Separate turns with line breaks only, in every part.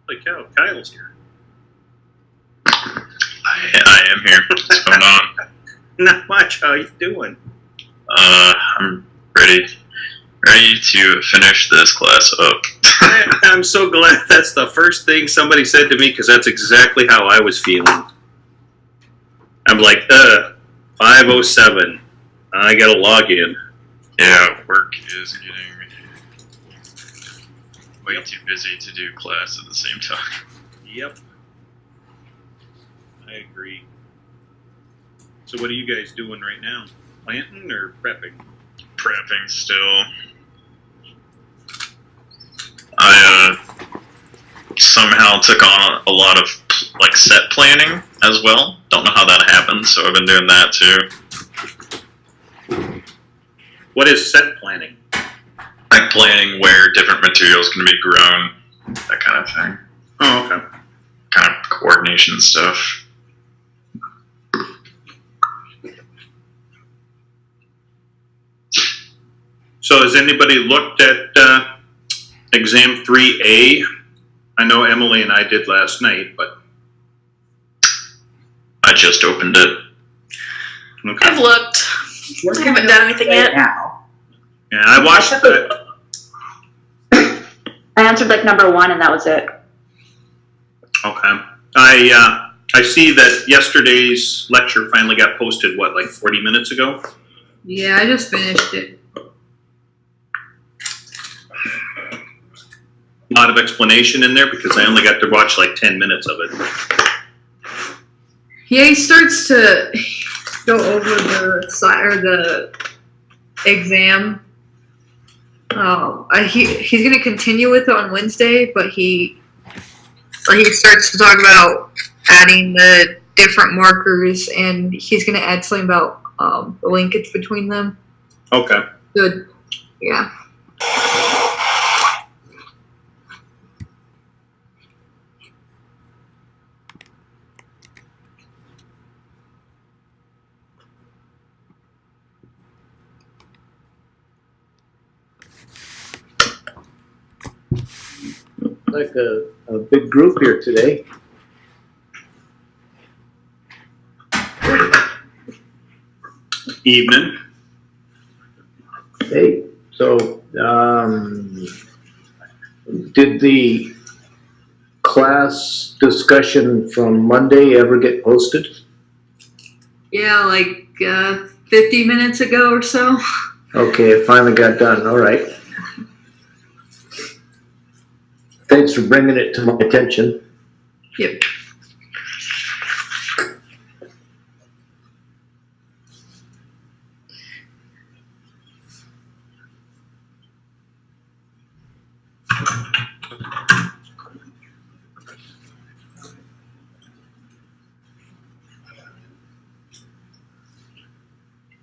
Holy cow, Kyle's here.
I am here. What's going on?
Not much. How you doing?
I'm ready to finish this class up.
I'm so glad that's the first thing somebody said to me, because that's exactly how I was feeling. I'm like, 5:07. I gotta log in.
Yeah, work is getting way too busy to do class at the same time.
Yep. I agree. So what are you guys doing right now? Planting or prepping?
Prepping still. I somehow took on a lot of like set planning as well. Don't know how that happened, so I've been doing that too.
What is set planning?
Like planning where different materials can be grown, that kind of thing.
Oh, okay.
Kind of coordination stuff.
So has anybody looked at exam 3A? I know Emily and I did last night, but
I just opened it.
okay.
I've looked. I haven't done anything yet.
Now.
Yeah, I watched that.
I answered like number 1 and that was it.
Okay. I see that yesterday's lecture finally got posted, what, like 40 minutes ago?
Yeah, I just finished it.
A lot of explanation in there because I only got to watch like 10 minutes of it.
Yeah, he starts to go over the side or the exam. He's going to continue with it on Wednesday, but he starts to talk about adding the different markers, and he's going to add something about the linkage between them.
Okay.
Good. Yeah.
Like a big group here today.
Evening.
Hey, so did the class discussion from Monday ever get posted?
Yeah, like 50 minutes ago or so.
Okay, it finally got done. All right. Thanks for bringing it to my attention.
Yep.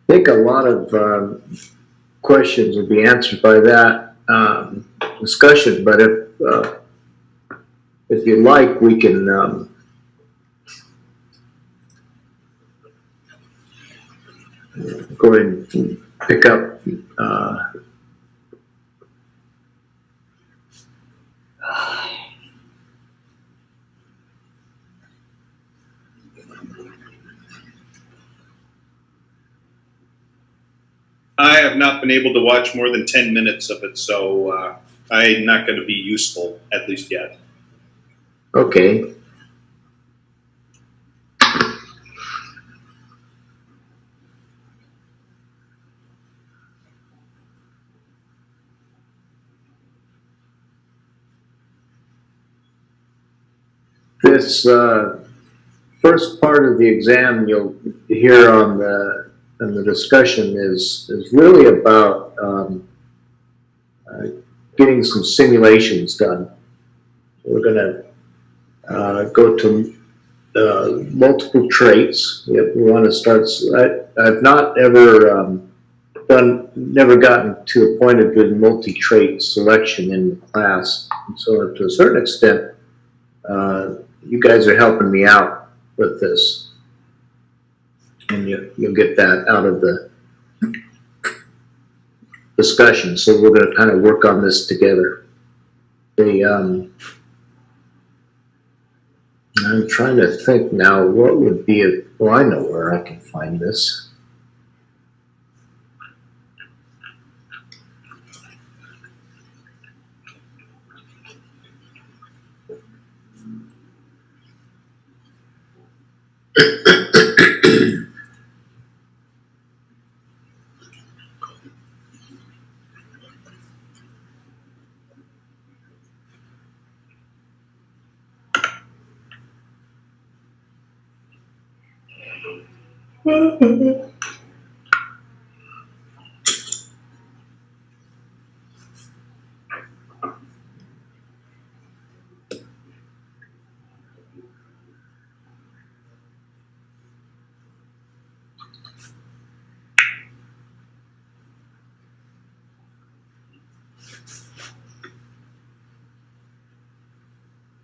I think a lot of questions will be answered by that discussion, but if you like, we can go ahead and pick up
I have not been able to watch more than 10 minutes of it, so I'm not going to be useful, at least yet.
Okay. This first part of the exam you'll hear on the discussion is really about getting some simulations done. We're going to go to multiple traits. We want to start. I've not ever never gotten to a point of good multi-trait selection in the class. And so to a certain extent, you guys are helping me out with this. And you'll get that out of the discussion. So we're going to kind of work on this together. I'm trying to think now, what would be a, well, I know where I can find this.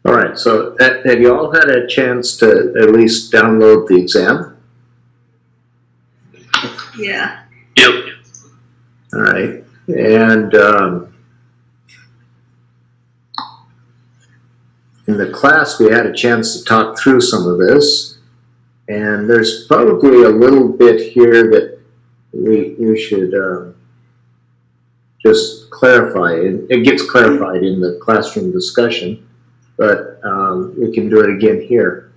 All right, so have you all had a chance to at least download the exam?
Yeah.
Yep.
All right, and in the class we had a chance to talk through some of this, and there's probably a little bit here that we should just clarify. It gets clarified in the classroom discussion, but we can do it again here.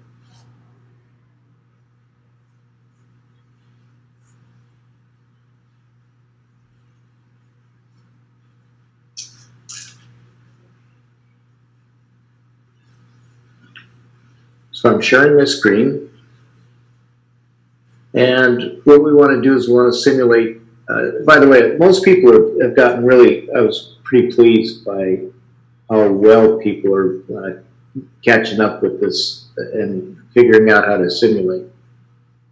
So I'm sharing my screen, and what we want to do is we want to simulate. By the way, most people have gotten really, I was pretty pleased by how well people are catching up with this and figuring out how to simulate.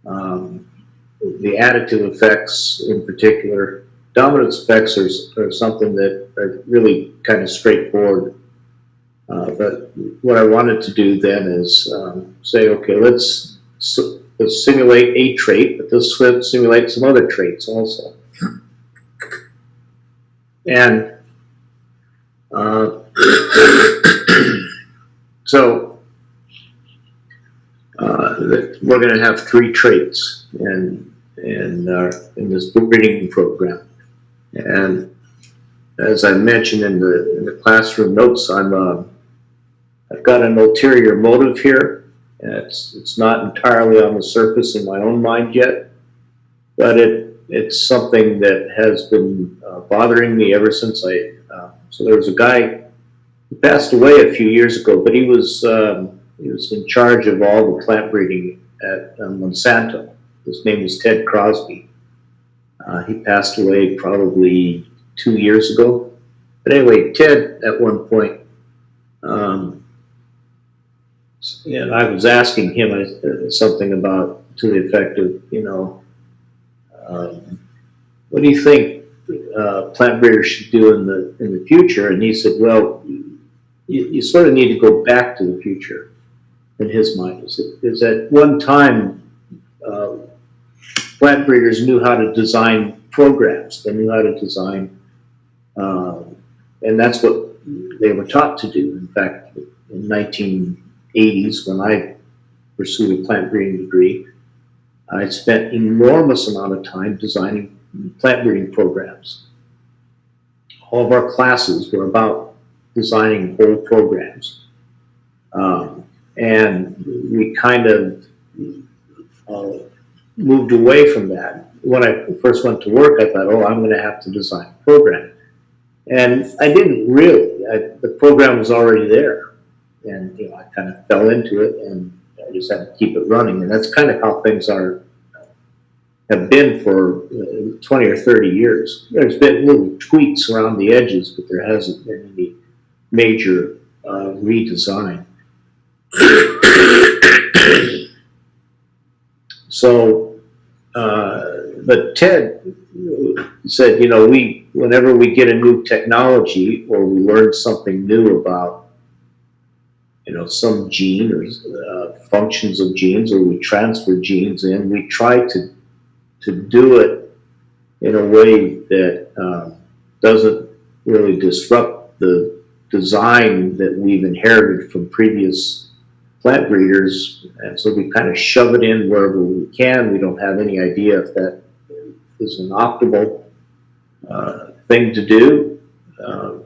The additive effects in particular, dominance effects are something that are really kind of straightforward. But what I wanted to do then is say, okay, let's simulate a trait, but let's simulate some other traits also. And so we're going to have 3 traits in this breeding program. And as I mentioned in the classroom notes, I've got an ulterior motive here. And it's not entirely on the surface in my own mind yet, but it's something that has been bothering me ever since so there was a guy who passed away a few years ago, but he was in charge of all the plant breeding at Monsanto. His name was Ted Crosby. He passed away probably 2 years ago. But anyway, Ted at one point, and I was asking him something about to the effect of, what do you think plant breeders should do in the future? And he said, well, you sort of need to go back to the future. In his mind, is at one time plant breeders knew how to design programs. They knew how to design, and that's what they were taught to do. In fact, in 1980s, when I pursued a plant breeding degree, I spent enormous amount of time designing plant breeding programs. All of our classes were about designing whole programs. And we kind of moved away from that. When I first went to work, I thought, I'm going to have to design a program. And I didn't really. The program was already there. And I kind of fell into it, and I just had to keep it running. And that's kind of how things have been for 20 or 30 years. There's been little tweaks around the edges, but there hasn't been any major redesign. So, but Ted said, whenever we get a new technology or we learn something new about, some gene or functions of genes, or we transfer genes in, we try to do it in a way that doesn't really disrupt the design that we've inherited from previous plant breeders, and so we kind of shove it in wherever we can. We don't have any idea if that is an optimal thing to do.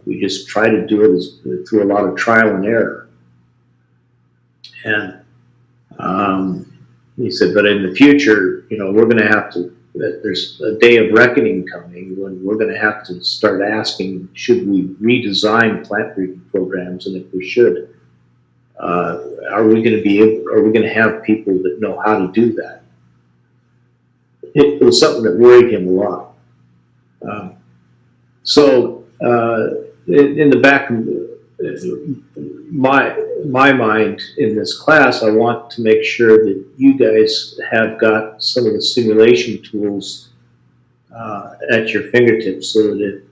We just try to do it through a lot of trial and error. And he said, but in the future, we're going to have to, there's a day of reckoning coming when we're going to have to start asking, should we redesign plant breeding programs? And if we should, are we going to have people that know how to do that? It was something that worried him a lot. So in the back of my mind in this class, I want to make sure that you guys have got some of the simulation tools at your fingertips, so that it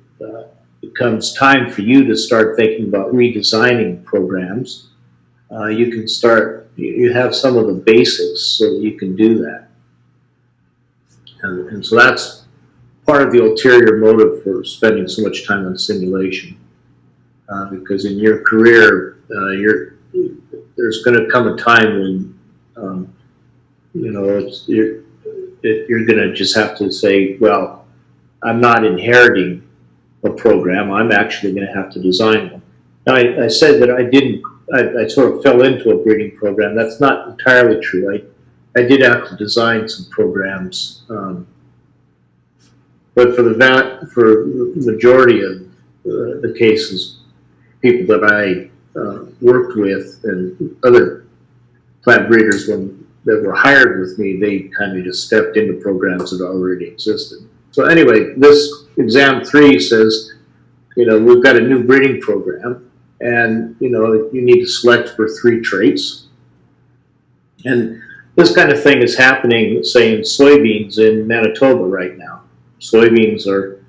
becomes time for you to start thinking about redesigning programs. You can start, you have some of the basics so that you can do that. And so that's part of the ulterior motive for spending so much time on simulation. Because in your career, there's going to come a time when, you're going to just have to say, well, I'm not inheriting a program. I'm actually going to have to design one. Now, I said that I sort of fell into a breeding program. That's not entirely true. I did have to design some programs, but for the majority of the cases, people that I worked with and other plant breeders that were hired with me, they kind of just stepped into programs that already existed. So anyway, this exam 3 says, we've got a new breeding program, and you need to select for 3 traits. And this kind of thing is happening, say, in soybeans in Manitoba right now. Soybeans are,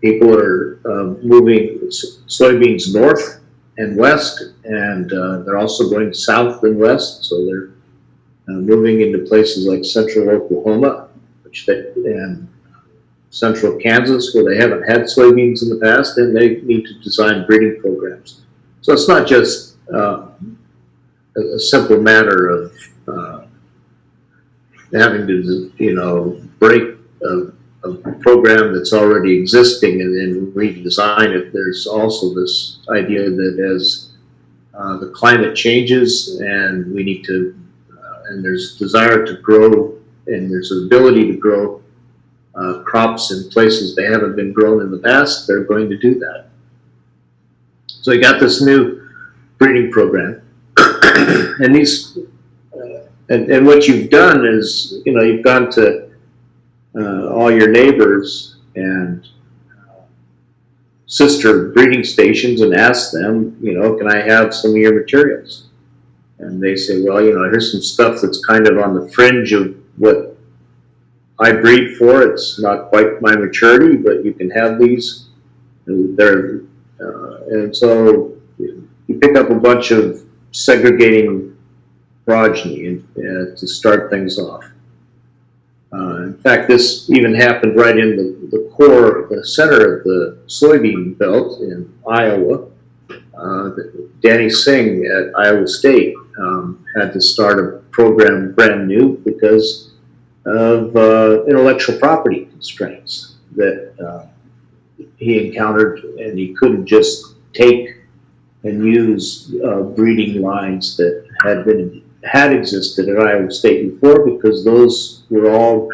people are moving soybeans north and west, and they're also going south and west. So they're moving into places like central Oklahoma, and central Kansas, where they haven't had soybeans in the past, and they need to design breeding programs. So it's not just a simple matter of having to, break a program that's already existing and then redesign it. There's also this idea that as the climate changes and we need to, and there's desire to grow, and there's an ability to grow crops in places they haven't been grown in the past, they're going to do that. So you got this new breeding program, and these, and what you've done is, you've gone to all your neighbors and sister breeding stations and asked them, can I have some of your materials? And they say, well, here's some stuff that's kind of on the fringe of what I breed for. It's not quite my maturity, but you can have these. And and so you pick up a bunch of segregating progeny to start things off. In fact, this even happened right in the core, the center of the soybean belt in Iowa. Danny Singh at Iowa State had to start a program brand new because of intellectual property constraints that he encountered, and he couldn't just take and use breeding lines that had existed at Iowa State before, because those were all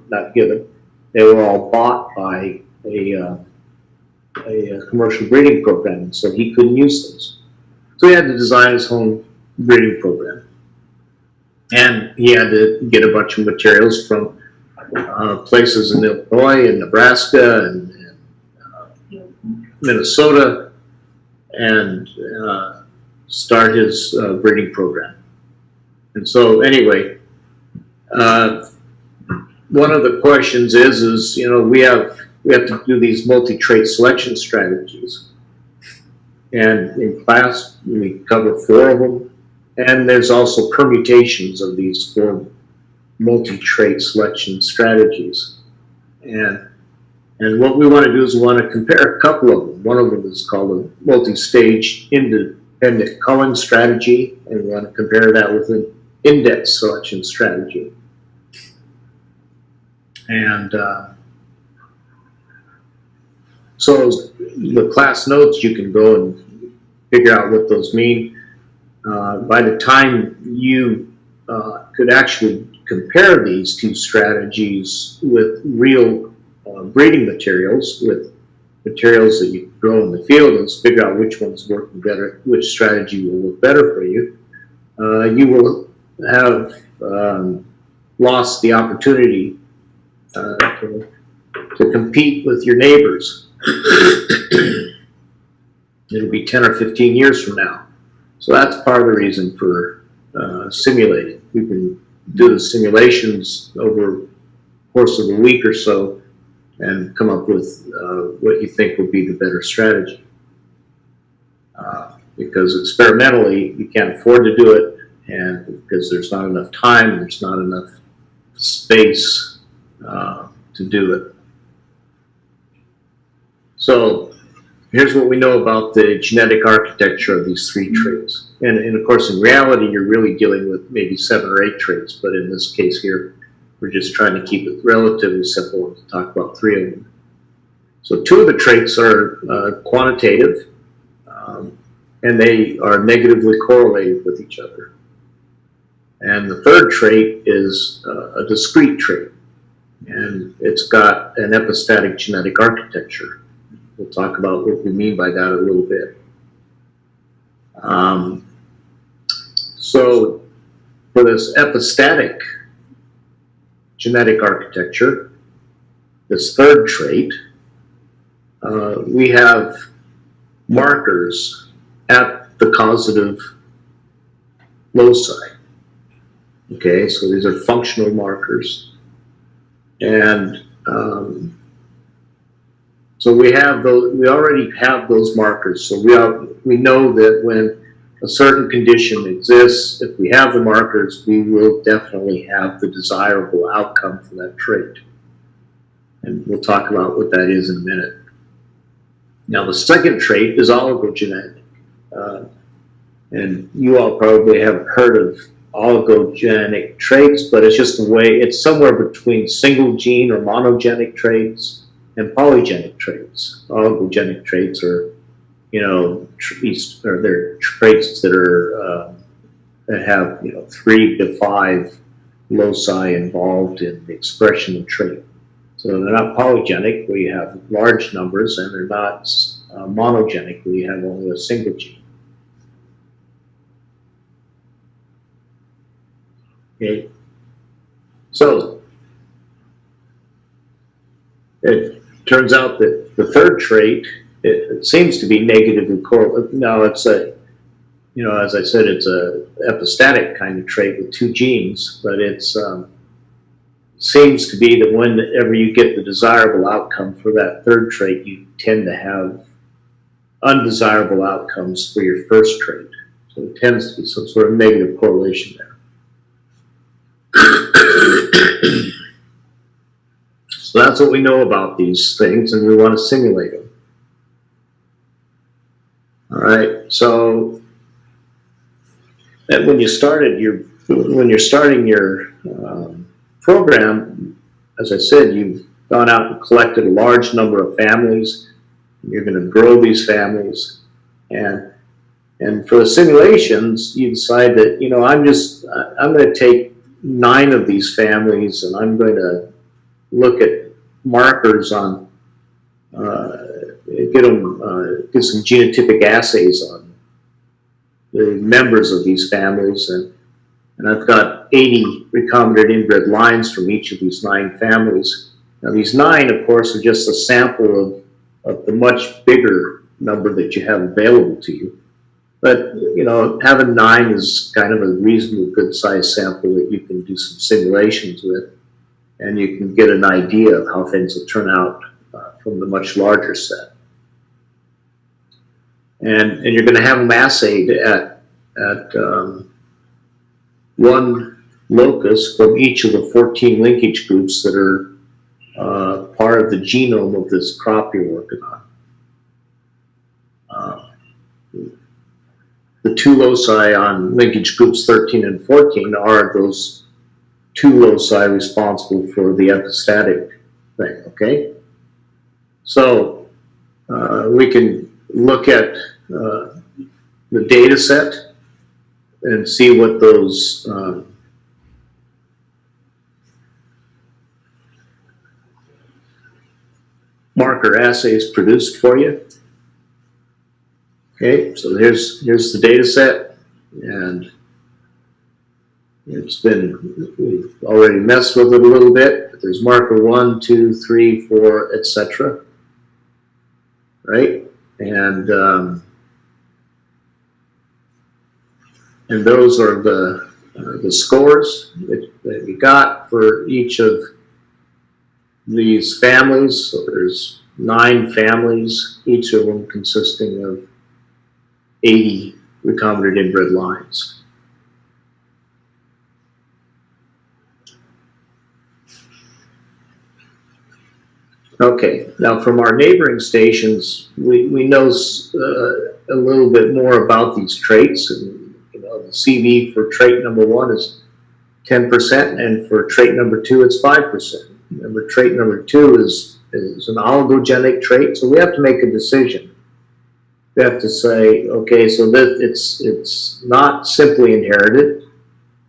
not given, they were all bought by a commercial breeding program, so he couldn't use those. So he had to design his own breeding program. And he had to get a bunch of materials from places in Illinois and Nebraska and Minnesota, and start his breeding program. And so anyway, one of the questions is we have to do these multi-trait selection strategies, and in class we cover 4 of them, and there's also permutations of these 4 multi-trait selection strategies. And what we want to do is we want to compare a couple of them. One of them is called a multi-stage and the culling strategy, and we want to compare that with an index selection strategy. And so the class notes, you can go and figure out what those mean. By the time you could actually compare these two strategies with real breeding materials, with materials that you grow in the field, and figure out which one's working better, which strategy will work better for you, you will have lost the opportunity to compete with your neighbors. It'll be 10 or 15 years from now. So that's part of the reason for simulating. We can do the simulations over the course of a week or so and come up with what you think would be the better strategy. Because experimentally, you can't afford to do it, and because there's not enough time, there's not enough space to do it. So here's what we know about the genetic architecture of these 3 traits. And of course, in reality, you're really dealing with maybe 7 or 8 traits, but in this case here, we're just trying to keep it relatively simple and talk about 3 of them. So 2 of the traits are quantitative, and they are negatively correlated with each other. And the 3rd trait is a discrete trait, and it's got an epistatic genetic architecture. We'll talk about what we mean by that a little bit. So for this epistatic genetic architecture, this 3rd trait, we have markers at the causative loci. Okay, so these are functional markers. And so we have those, we already have those markers. So we know that when a certain condition exists, if we have the markers, we will definitely have the desirable outcome for that trait. And we'll talk about what that is in a minute. Now the 2nd trait is oligogenetic. And you all probably haven't heard of oligogenic traits, but it's just a way, it's somewhere between single gene or monogenic traits and polygenic traits. Oligogenic traits are, you know, they're traits that are that have, you know, 3 to 5 loci involved in the expression of trait. So they're not polygenic, where you have large numbers, and they're not monogenic, where you have only a single gene. Okay, so it turns out that the 3rd trait, it seems to be negatively correlated. Now it's a, you know, as I said, it's a epistatic kind of trait with 2 genes, but it's seems to be that whenever you get the desirable outcome for that 3rd trait, you tend to have undesirable outcomes for your 1st trait. So it tends to be some sort of negative correlation there. So that's what we know about these things, and we want to simulate them. All right, so when you're starting your program, as I said, you've gone out and collected a large number of families. You're going to grow these families, and for the simulations, you decide that, you know, I'm going to take 9 of these families, and I'm going to look at markers on, get some genotypic assays on the members of these families, and I've got 80 recombinant inbred lines from each of these 9 families. Now these 9, of course, are just a sample of the much bigger number that you have available to you. But, you know, having 9 is kind of a reasonable good size sample that you can do some simulations with, and you can get an idea of how things will turn out from the much larger set. And you're going to have them assayed at one locus from each of the 14 linkage groups that are part of the genome of this crop you're working on. the two loci on linkage groups 13 and 14 are those two loci responsible for the epistatic thing, okay? So we can look at the data set and see what those marker assays produced for you. Okay, so here's the data set, and we've already messed with it a little bit, but there's marker 1, 2, 3, 4, etc. Right? And those are the scores that we got for each of these families. So there's 9 families, each of them consisting of 80 recombinant inbred lines. Okay, now from our neighboring stations, we know a little bit more about these traits. And you know, the CV for trait number 1 is 10%, and for trait number 2, it's 5%. Remember, trait number 2 is an oligogenic trait, so we have to make a decision. We have to say, okay, so that it's not simply inherited.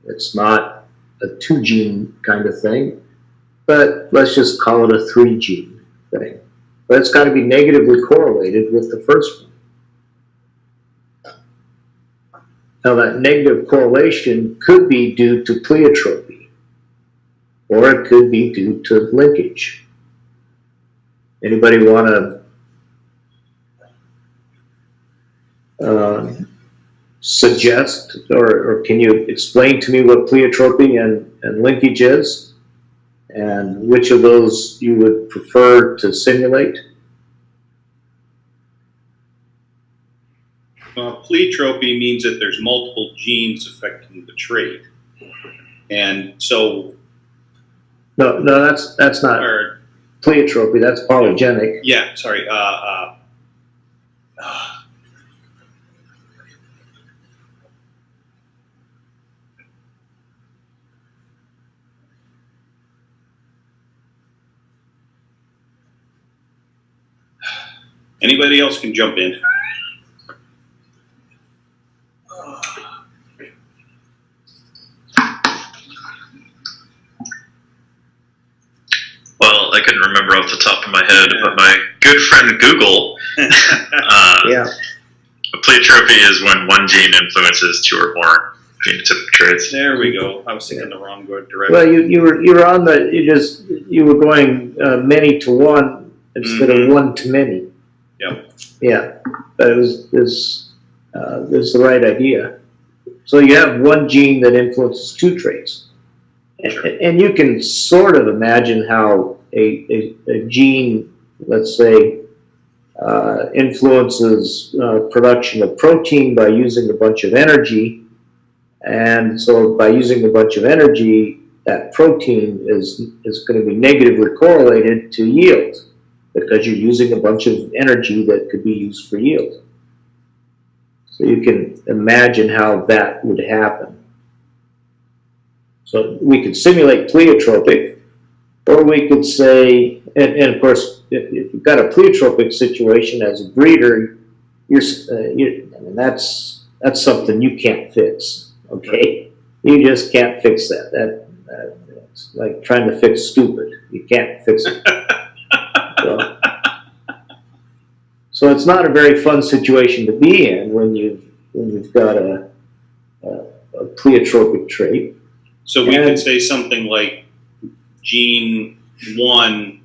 It's not a 2-gene kind of thing, but let's just call it a 3-gene thing. But it's got to be negatively correlated with the first one. Now that negative correlation could be due to pleiotropy, or it could be due to linkage. Anybody want to suggest, or can you explain to me what pleiotropy and linkage is, and which of those you would prefer to simulate?
Pleiotropy means that there's multiple genes affecting the trait, and so
No, that's not pleiotropy. That's polygenic.
yeah, sorry. Anybody else can jump in.
Well, I couldn't remember off the top of my head, but my good friend Google,
Yeah.
pleiotropy is when one gene influences 2 or more phenotypic traits.
There we go. I was thinking the wrong direction.
Well, you were on you were going many to one instead of one to many.
Yep.
Yeah, but it was the right idea. So you have one gene that influences 2 traits.
Sure.
And you can sort of imagine how a gene, let's say, influences production of protein by using a bunch of energy. And so by using a bunch of energy, that protein is going to be negatively correlated to yield, because you're using a bunch of energy that could be used for yield. So you can imagine how that would happen. So we could simulate pleiotropic, or we could say, and of course, if you've got a pleiotropic situation as a breeder, I mean, that's something you can't fix. Okay, you just can't fix that. It's like trying to fix stupid. You can't fix it. So it's not a very fun situation to be in when you've got a pleiotropic trait.
So we could say something like gene 1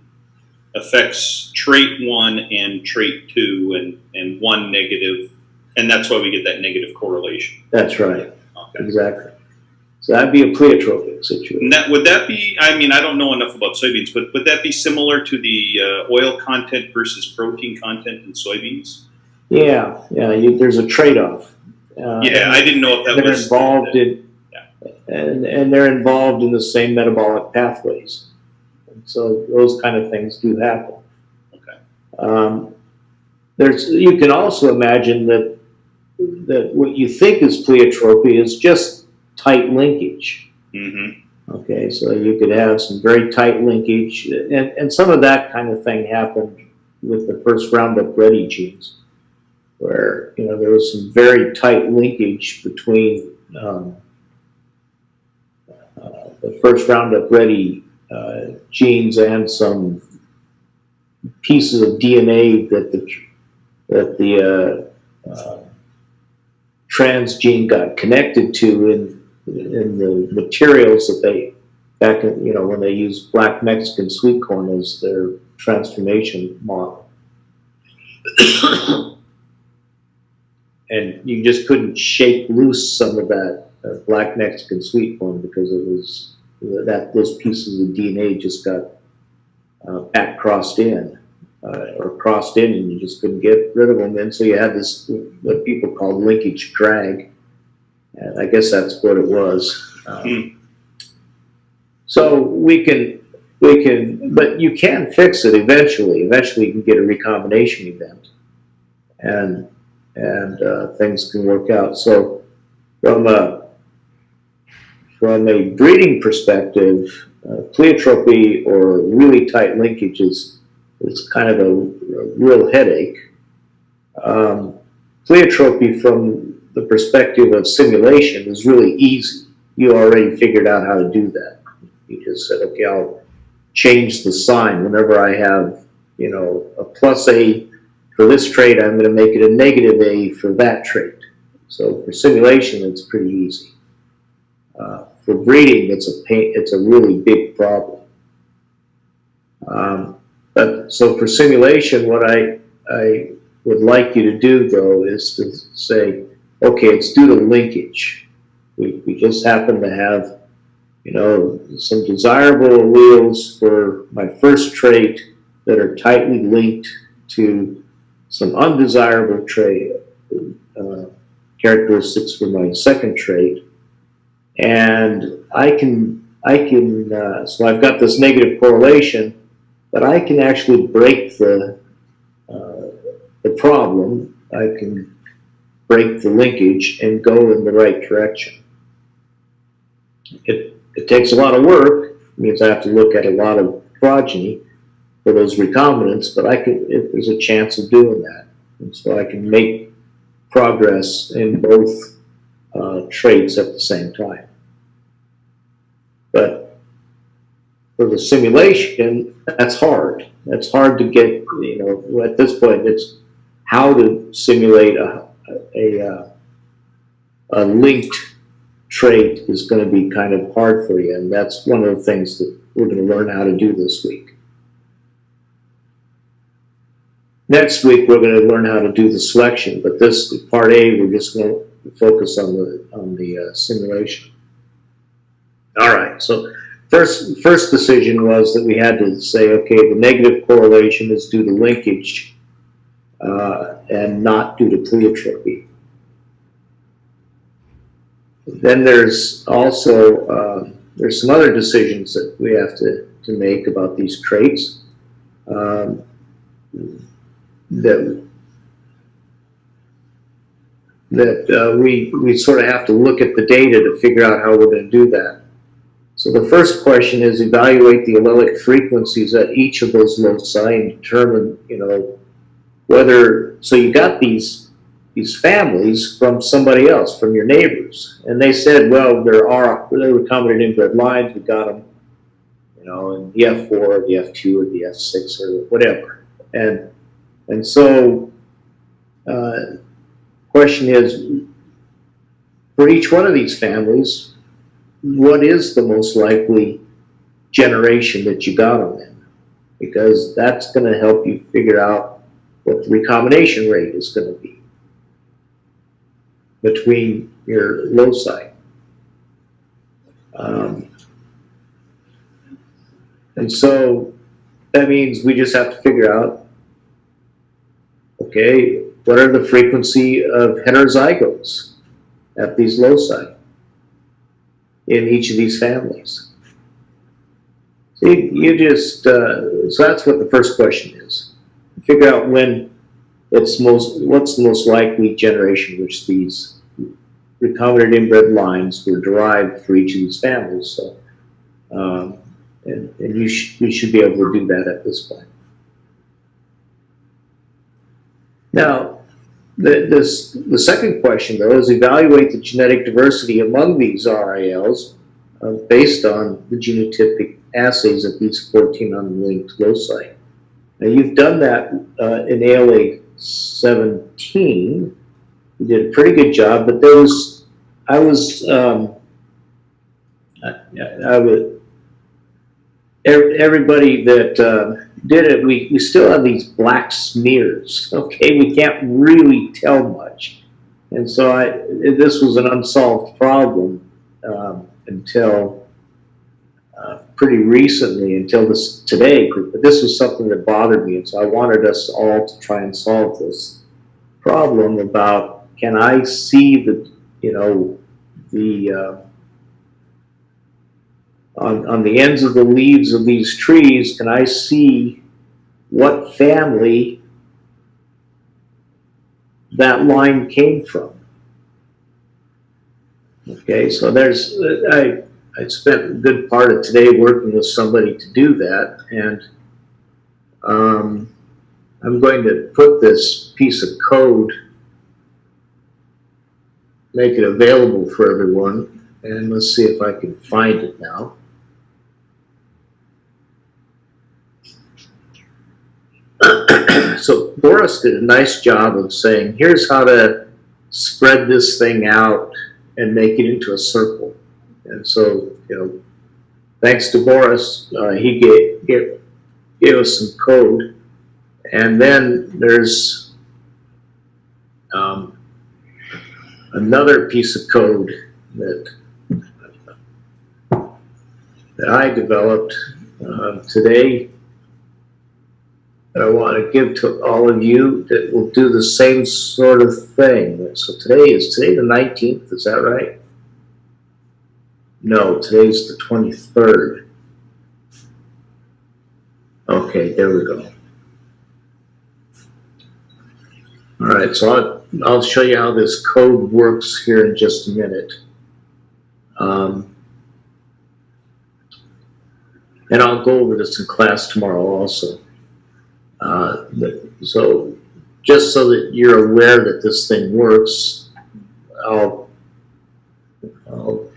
affects trait 1 and trait 2 and 1 negative, and that's why we get that negative correlation.
That's right.
Okay.
Exactly. So that'd be a pleiotropic situation.
And would that be, I mean, I don't know enough about soybeans, but would that be similar to the oil content versus protein content in soybeans?
Yeah. There's a trade-off.
Yeah, I didn't know if that
they're
was
involved and they're involved in the same metabolic pathways. And so those kind of things do happen.
Okay.
You can also imagine that that what you think is pleiotropy is just tight linkage.
Mm-hmm.
Okay, so you could have some very tight linkage, and some of that kind of thing happened with the first Roundup Ready genes, where there was some very tight linkage between the first Roundup Ready genes and some pieces of DNA that the transgene got connected to in the materials that they back in, when they used black Mexican sweet corn as their transformation model. And you just couldn't shake loose some of that black Mexican sweet corn because it was those pieces of DNA just got back crossed in and you just couldn't get rid of them. And so you had this, what people call linkage drag. And I guess that's what it was. So we can, but you can fix it eventually. Eventually you can get a recombination event and things can work out. So from a breeding perspective, pleiotropy or really tight linkage is kind of a real headache. Pleiotropy from the perspective of simulation is really easy. You already figured out how to do that. You just said, okay, I'll change the sign whenever I have, a plus A for this trait, I'm going to make it a negative A for that trait. So for simulation, it's pretty easy. For breeding, it's a really big problem. But so for simulation, what I would like you to do though is to say, okay, it's due to linkage. We just happen to have, some desirable alleles for my first trait that are tightly linked to some undesirable trait characteristics for my second trait, and so I've got this negative correlation, but I can actually break the problem. I can break the linkage and go in the right direction. It takes a lot of work. It means I have to look at a lot of progeny for those recombinants, but there's a chance of doing that. And so I can make progress in both traits at the same time. But for the simulation, that's hard. That's hard to get, at this point, it's how to simulate a linked trait is going to be kind of hard for you, and that's one of the things that we're going to learn how to do this week. Next week we're going to learn how to do the selection, but this part A we're just going to focus on the simulation. All right, so first decision was that we had to say, okay, the negative correlation is due to linkage and not due to pleiotropy. Then there's also there's some other decisions that we have to make about these traits that we sort of have to look at the data to figure out how we're going to do that. So the first question is evaluate the allelic frequencies at each of those loci and determine, whether, so you got these families from somebody else, from your neighbors, and they said, well, there were recombinant inbred lines, we got them, in the F4 or the F2 or the F6 or whatever. And so, question is, for each one of these families, what is the most likely generation that you got them in? Because that's going to help you figure out what the recombination rate is going to be between your loci. And so that means we just have to figure out, okay, what are the frequency of heterozygotes at these loci in each of these families? So you just, so that's what the first question is. Figure out when what's the most likely generation which these recombinant inbred lines were derived for each of these families. So, and you should be able to do that at this point. Now, the second question, though, is evaluate the genetic diversity among these RILs based on the genotypic assays at these 14 unlinked loci. Now, you've done that in ALA 17. You did a pretty good job, but everybody that did it, we still have these black smears. Okay, we can't really tell much, and so this was an unsolved problem until pretty recently, until today. But this was something that bothered me, and so I wanted us all to try and solve this problem about, can I see on the ends of the leaves of these trees, can I see what family that line came from? Okay, so I spent a good part of today working with somebody to do that, and I'm going to put this piece of code, make it available for everyone, and let's see if I can find it now. So Boris did a nice job of saying, here's how to spread this thing out and make it into a circle. And so, thanks to Boris, he gave us some code. And then there's another piece of code that I developed today that I want to give to all of you that will do the same sort of thing. So today the 19th, is that right? No, today's the 23rd. Okay, there we go. All right, so I'll show you how this code works here in just a minute. And I'll go over this in class tomorrow also. So just so that you're aware that this thing works, I'll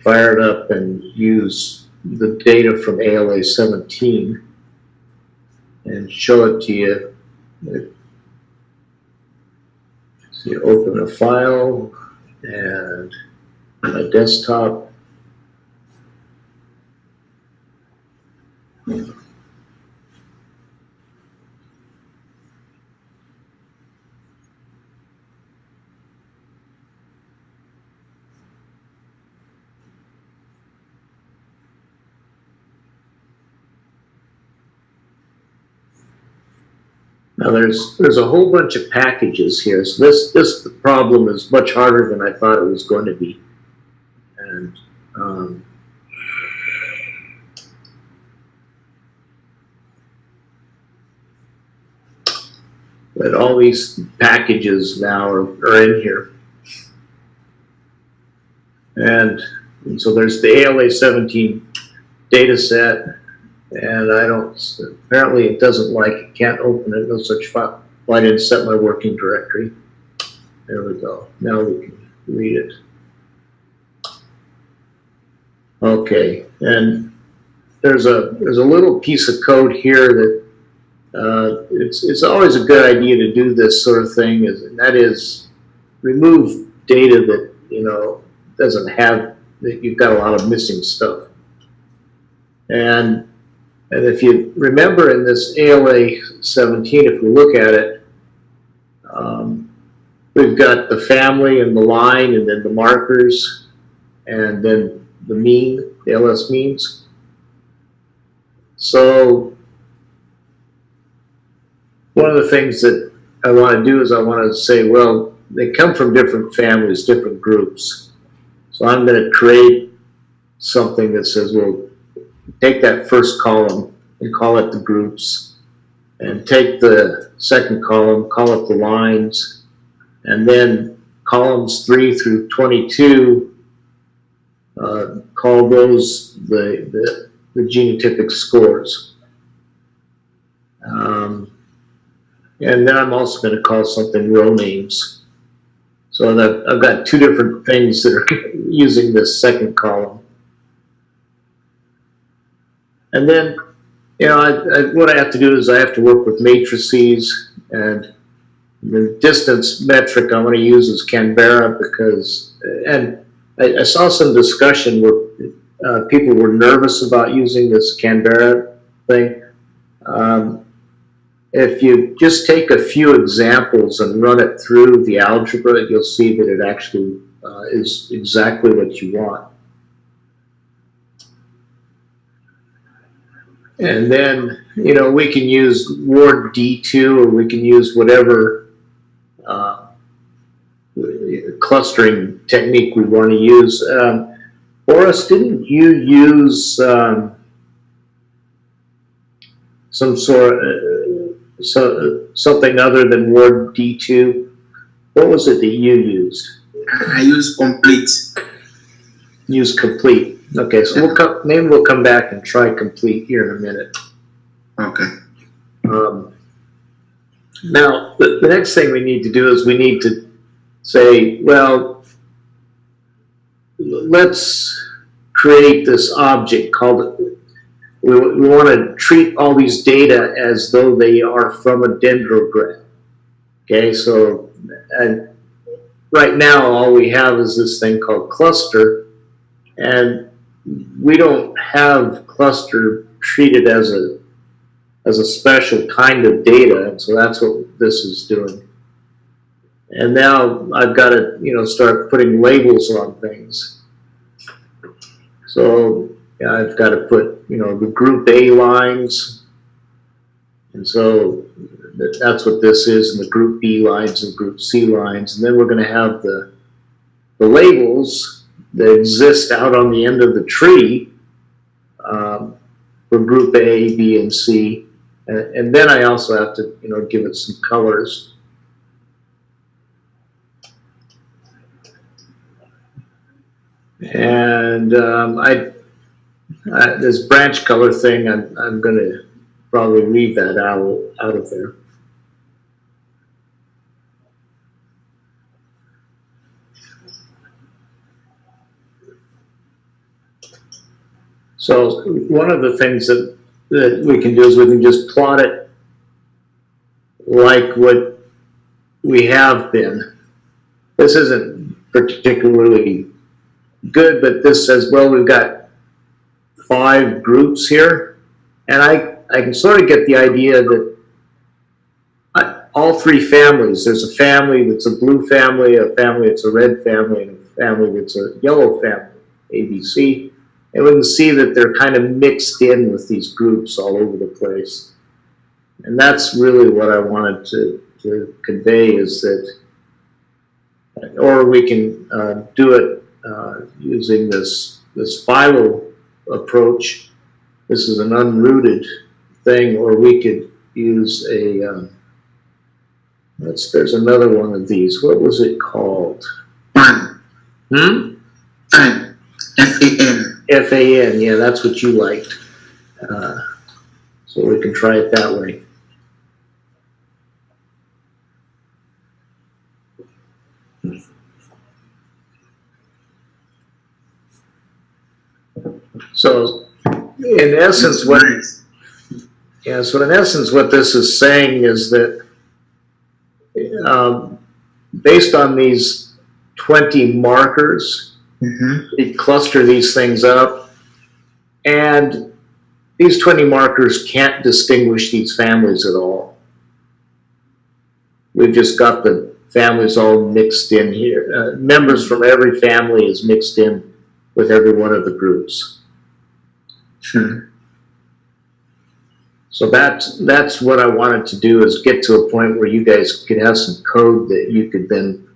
fire it up and use the data from ALA 17 and show it to you. So you open a file and my desktop. Now there's a whole bunch of packages here, so this problem is much harder than I thought it was going to be, and but all these packages now are in here, and so there's the ALA 17 data set. And apparently it doesn't like it, can't open it, no such file. Well, I didn't set my working directory. There we go. Now we can read it. Okay, and there's a little piece of code here that it's always a good idea to do this sort of thing, and that is remove data that doesn't have, that you've got a lot of missing stuff. And if you remember in this ALA 17, if we look at it, we've got the family and the line and then the markers and then the mean, the LS means. So one of the things that I want to do is I want to say, well, they come from different families, different groups. So I'm going to create something that says, well, take that first column and call it the groups, and take the second column, call it the lines, and then columns 3 through 22, call those the genotypic scores. And then I'm also going to call something row names. So that I've got two different things that are using this second column. And then, what I have to do is I have to work with matrices, and the distance metric I want to use is Canberra because, and I saw some discussion where people were nervous about using this Canberra thing. If you just take a few examples and run it through the algebra, you'll see that it actually is exactly what you want. And then, we can use Ward D2, or we can use whatever clustering technique we want to use. Boris, didn't you use some sort something other than Ward D2? What was it that you used?
I use complete.
Use complete. Okay, so maybe we'll come back and try complete here in a minute.
Okay.
Now, the next thing we need to do is we need to say, well, let's create this object called, we want to treat all these data as though they are from a dendrogram. Okay, so, and right now all we have is this thing called cluster, and we don't have cluster treated as a special kind of data, and so that's what this is doing. And now I've got to, start putting labels on things. So I've got to put, the group A lines, and so that's what this is, and the group B lines and group C lines, and then we're going to have the labels that exist out on the end of the tree for group A, B, and C. And then I also have to, give it some colors. And this branch color thing, I'm going to probably leave that out of there. So one of the things that we can do is we can just plot it like what we have been. This isn't particularly good, but this says, well, we've got 5 groups here, and I can sort of get the idea that all 3 families, there's a family that's a blue family, a family that's a red family, and a family that's a yellow family, ABC. And we can see that they're kind of mixed in with these groups all over the place. And that's really what I wanted to convey, is that, or we can do it using this phyllo approach. This is an unrooted thing, or we could use a, there's another one of these. What was it called?
Fan.
Fan.
F-A-N.
F-A-N, yeah, that's what you liked. So we can try it that way. So, in essence, what this is saying is that based on these 20 markers, we cluster these things up, and these 20 markers can't distinguish these families at all. We've just got the families all mixed in here. Members from every family is mixed in with every one of the groups.
Sure.
So that's what I wanted to do, is get to a point where you guys could have some code that you could then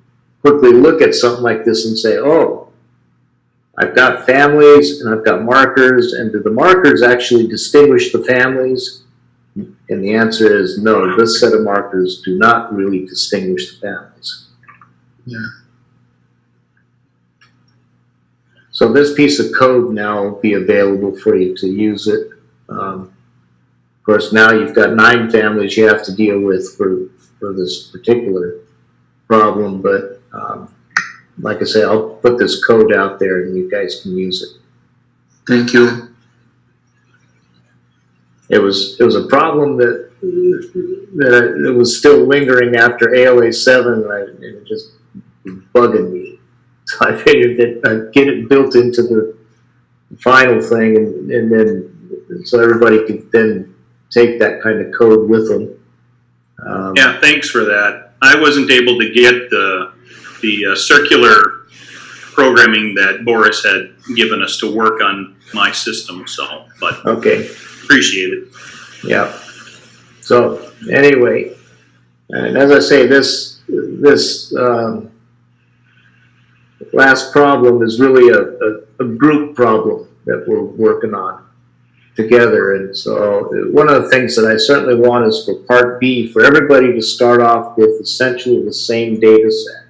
quickly look at something like this and say, oh, I've got families and I've got markers, and do the markers actually distinguish the families? And the answer is no, this set of markers do not really distinguish the families.
Yeah.
So this piece of code now will be available for you to use it. Of course, now you've got 9 families you have to deal with for this particular problem, but like I say, I'll put this code out there and you guys can use it.
Thank you.
It was a problem that it was still lingering after ALA 7, and it just bugging me. So I figured that I'd get it built into the final thing, and then so everybody could then take that kind of code with them.
Yeah, thanks for that. I wasn't able to get the circular programming that Boris had given us to work on my system, so, but
Okay.
appreciate it.
Yeah. So anyway, and as I say, this last problem is really a group problem that we're working on together. And so one of the things that I certainly want is for Part B, for everybody to start off with essentially the same data set,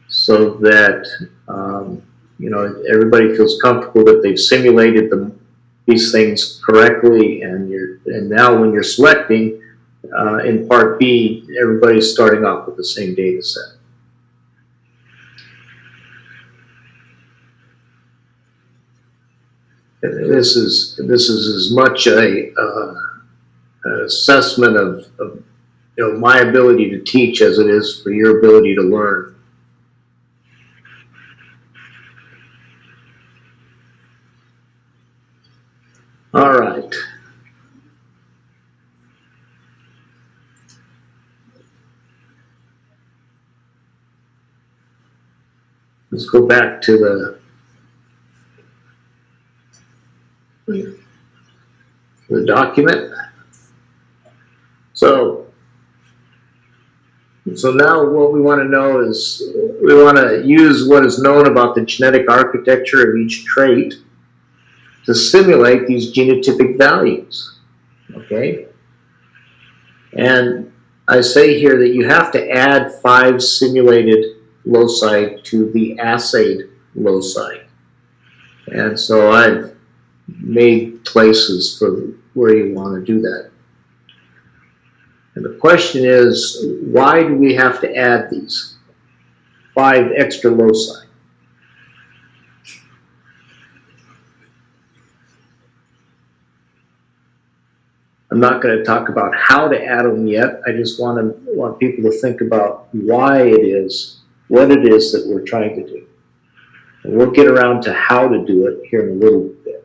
so that everybody feels comfortable that they've simulated these things correctly, and now when you're selecting in Part B, everybody's starting off with the same data set. This is as much an assessment of my ability to teach as it is for your ability to learn. All right. Let's go back to the document. So now what we want to know is we want to use what is known about the genetic architecture of each trait to simulate these genotypic values, okay? And I say here that you have to add 5 simulated loci to the assayed loci. And so I've made places for where you want to do that. And the question is, why do we have to add these 5 extra loci? I'm not going to talk about how to add them yet. I just want people to think about why it is, what it is that we're trying to do. And we'll get around to how to do it here in a little bit.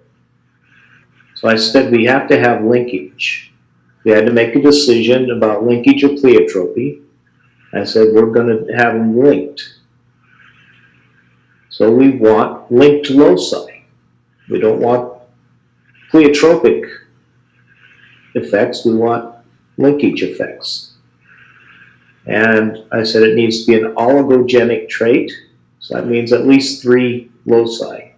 So I said we have to have linkage. We had to make a decision about linkage or pleiotropy. I said we're going to have them linked. So we want linked loci. We don't want pleiotropic effects, we want linkage effects. And I said it needs to be an oligogenic trait, so that means at least 3 loci.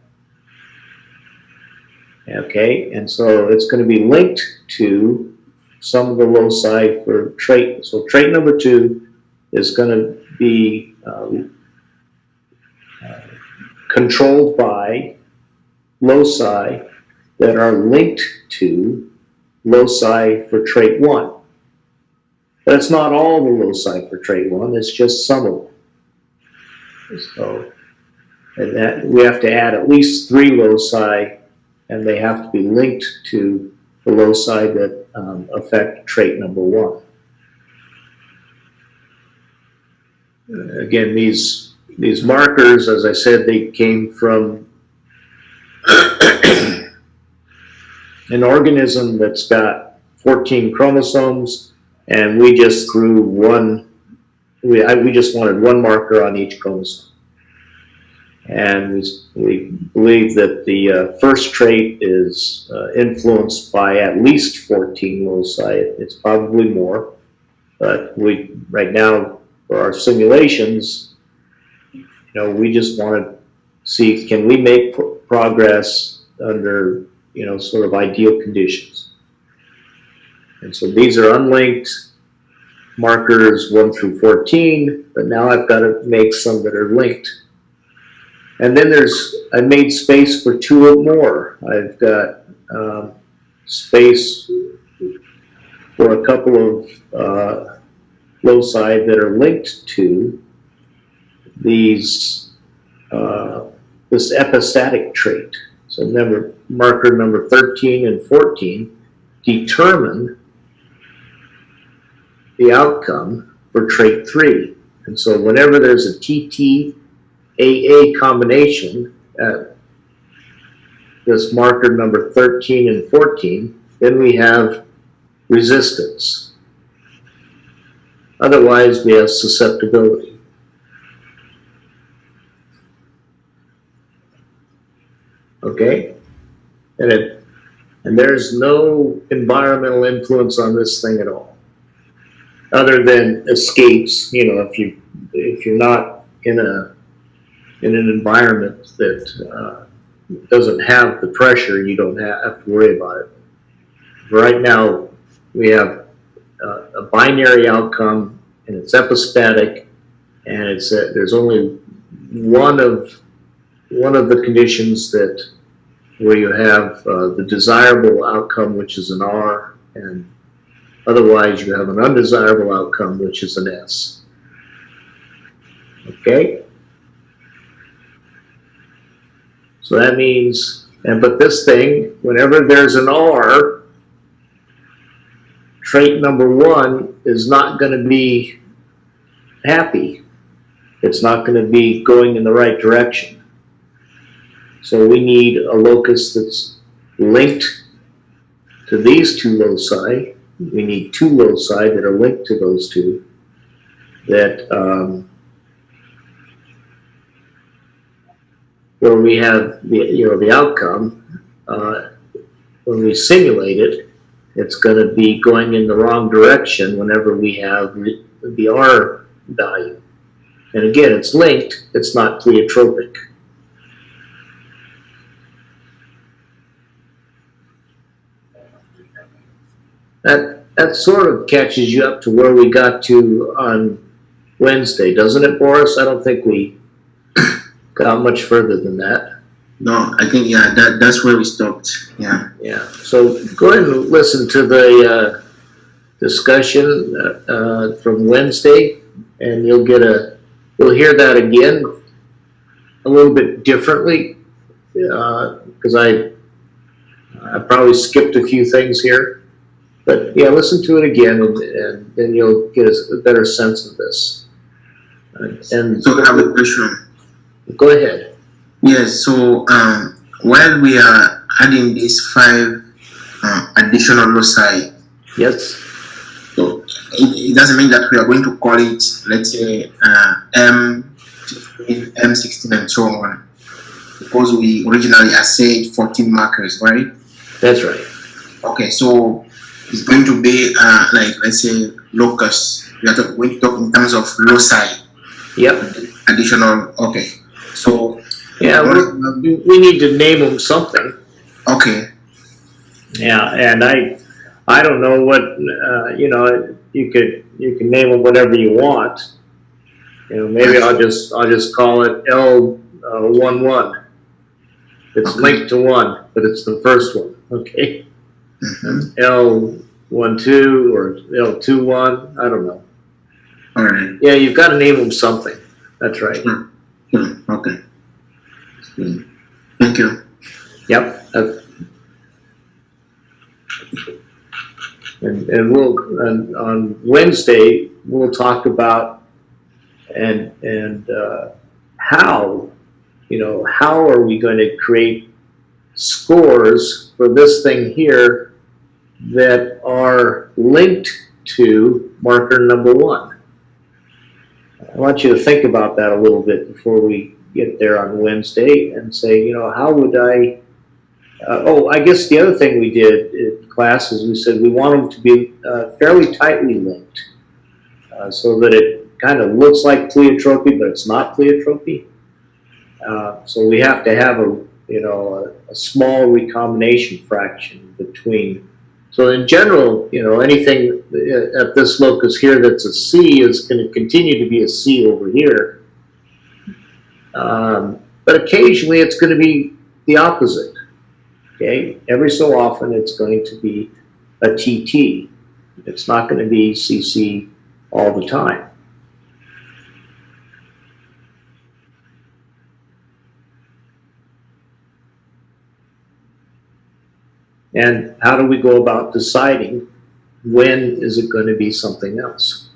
Okay, and so it's going to be linked to some of the loci for trait. So trait number 2 is going to be controlled by loci that are linked to loci for trait 1. But it's not all the loci for trait 1, it's just some of them. So and that we have to add at least 3 loci, and they have to be linked to the loci that affect trait number 1. Again, these markers, as I said, they came from an organism that's got 14 chromosomes, and we just threw we just wanted 1 marker on each chromosome. And we believe that the first trait is influenced by at least 14 loci. It's probably more, but right now for our simulations, we just want to see, can we make progress under sort of ideal conditions. And so these are unlinked markers 1 through 14, but now I've got to make some that are linked. And then I made space for 2 more. I've got space for a couple of loci that are linked to these this epistatic trait. So remember, marker number 13 and 14 determine the outcome for trait 3. And so whenever there's a TT-AA combination at this marker number 13 and 14, then we have resistance. Otherwise, we have susceptibility. Okay? And there's no environmental influence on this thing at all, other than escapes. You know, if you're not in an environment that doesn't have the pressure, you don't have to worry about it. Right now, we have a binary outcome, and it's epistatic, and it's there's only one of the conditions where you have the desirable outcome, which is an R, and otherwise you have an undesirable outcome, which is an S. Okay? So that means, but this thing, whenever there's an R, trait number 1 is not going to be happy. It's not going to be going in the right direction. So we need a locus that's linked to these 2 loci. We need 2 loci that are linked to those 2 that where we have the outcome. When we simulate it, it's going to be going in the wrong direction whenever we have the R value. And again, it's linked, it's not pleiotropic. That sort of catches you up to where we got to on Wednesday, doesn't it, Boris? I don't think we got much further than that.
No, I think, yeah, that's where we stopped. Yeah.
Yeah. So go ahead and listen to the discussion from Wednesday, and you'll hear that again a little bit differently, because I probably skipped a few things here. But yeah, listen to it again, and then you'll get a better sense of this. And
So I have a question.
go ahead.
Yes, so while we are adding these 5 additional loci,
Yes.
so it doesn't mean that we are going to call it, let's say, M15, M16, and so on, because we originally assigned 14 markers, right?
That's right.
Okay, so it's going to be like, let's say, locus. We are going to talk in terms of loci.
Yep.
Additional, okay. So,
Yeah, we need to name them something.
okay.
Yeah, and I don't know what you can name them whatever you want. Maybe I'll just call it L11. It's
Okay.
linked to 1, but it's the first one. Okay.
Mm-hmm.
L12 or L21. I don't know.
All right.
Yeah, you've got to name them something. That's right.
Okay. Thank you.
Yep. And we'll on Wednesday we'll talk about and how are we going to create scores for this thing here that are linked to marker number 1. I want you to think about that a little bit before we get there on Wednesday and say, how would I I guess the other thing we did in class is we said we want them to be fairly tightly linked so that it kind of looks like pleiotropy, but it's not pleiotropy. So we have to have a small recombination fraction between So in general, anything at this locus here that's a C is going to continue to be a C over here. But occasionally it's going to be the opposite. Okay, every so often it's going to be a TT. It's not going to be CC all the time. And how do we go about deciding when is it going to be something else?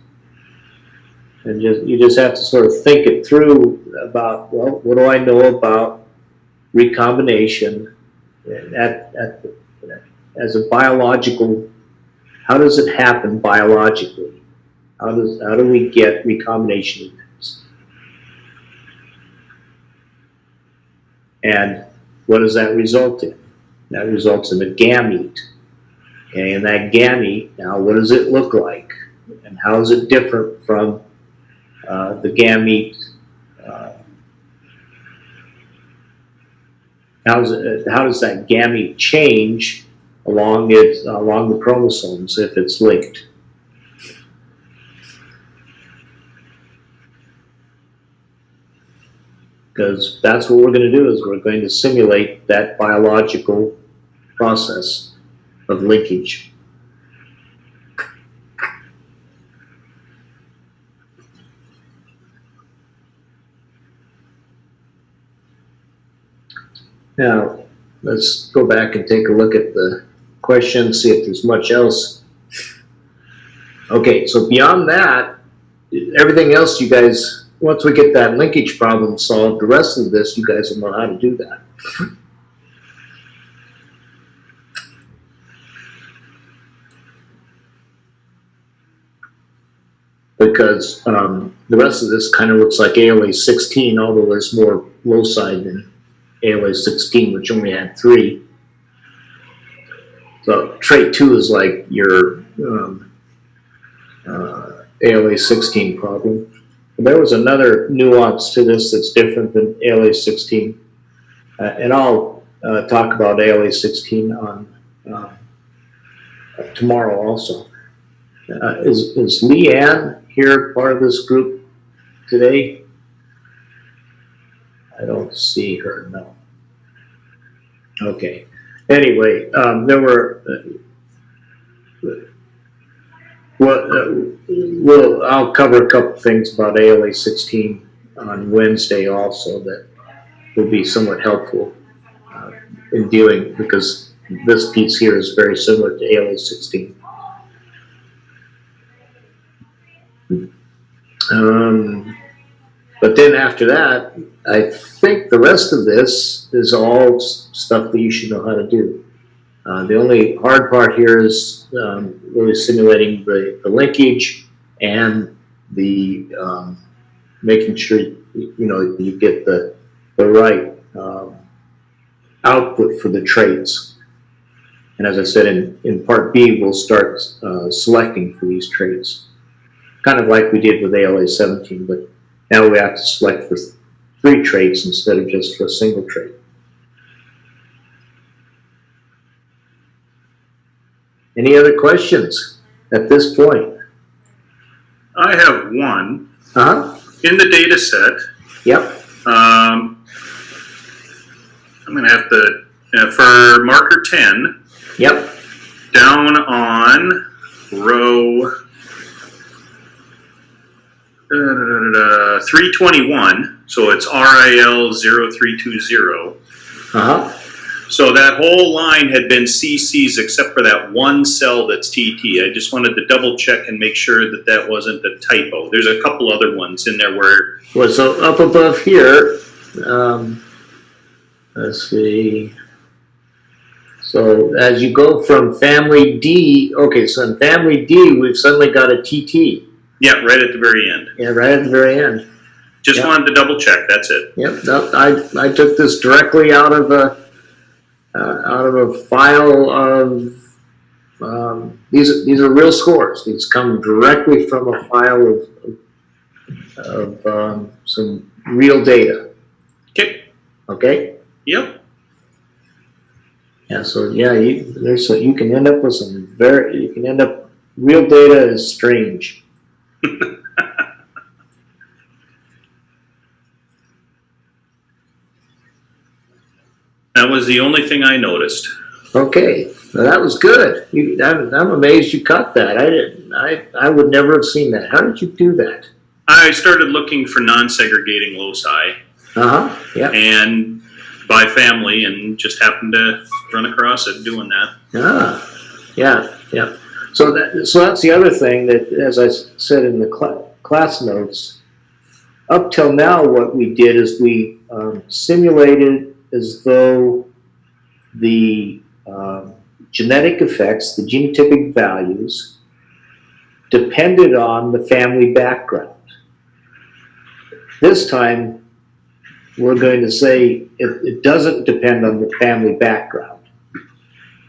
And you just have to sort of think it through about, well, what do I know about recombination as a biological, how does it happen biologically? How do we get recombination events? And what does that result in? That results in a gamete. Okay, and that gamete, now what does it look like? And how is it different from the gamete? How does that gamete change along the chromosomes if it's linked? Because that's what we're going to do, is we're going to simulate that biological process of linkage. Now, let's go back and take a look at the question, see if there's much else. Okay, so beyond that, everything else you guys, once we get that linkage problem solved, the rest of this, you guys will know how to do that. Because the rest of this kind of looks like ALA 16, although there's more loci than ALA 16, which only had 3. So trait 2 is like your ALA 16 problem. And there was another nuance to this that's different than ALA 16. And I'll talk about ALA 16 on tomorrow also. Is Leanne here part of this group today? I don't see her, no. Okay. Anyway, there were, I'll cover a couple things about ALA 16 on Wednesday also that will be somewhat helpful in dealing, because this piece here is very similar to ALA 16. But then after that, I think the rest of this is all stuff that you should know how to do. The only hard part here is really simulating the linkage and the making sure you get the right output for the traits. And as I said, in part B, we'll start selecting for these traits, kind of like we did with ALA 17, but now we have to select for 3 traits instead of just for a single trait. Any other questions at this point?
I have one.
Uh-huh.
In the data set,
Yep.
I'm going to have to, for marker 10,
Yep.
down on row 321, so it's RIL 0320.
Uh-huh.
So that whole line had been CCs except for that one cell that's TT. I just wanted to double check and make sure that that wasn't a typo. There's a couple other ones in there where...
Well, so up above here, let's see. So as you go from family D, okay, so in family D, we've suddenly got a TT.
Yeah, right at the very end.
Yeah, right at the very end.
Just
Yep.
wanted to double check, that's it.
Yep, no, I took this directly out of a file of, these are real scores. These come directly from a file of some real data.
Okay.
Okay?
Yep.
Yeah, so yeah, you can end up with some you can end up, real data is strange.
That was the only thing I noticed.
Okay, well, that was good. I'm amazed you caught that. I would never have seen that. How did you do that?
I started looking for non-segregating loci
Yeah.
and by family, and just happened to run across it doing that.
Yeah. So that's the other thing that, as I said in the class notes, up till now, what we did is we simulated as though the genetic effects, the genotypic values, depended on the family background. This time, we're going to say it doesn't depend on the family background.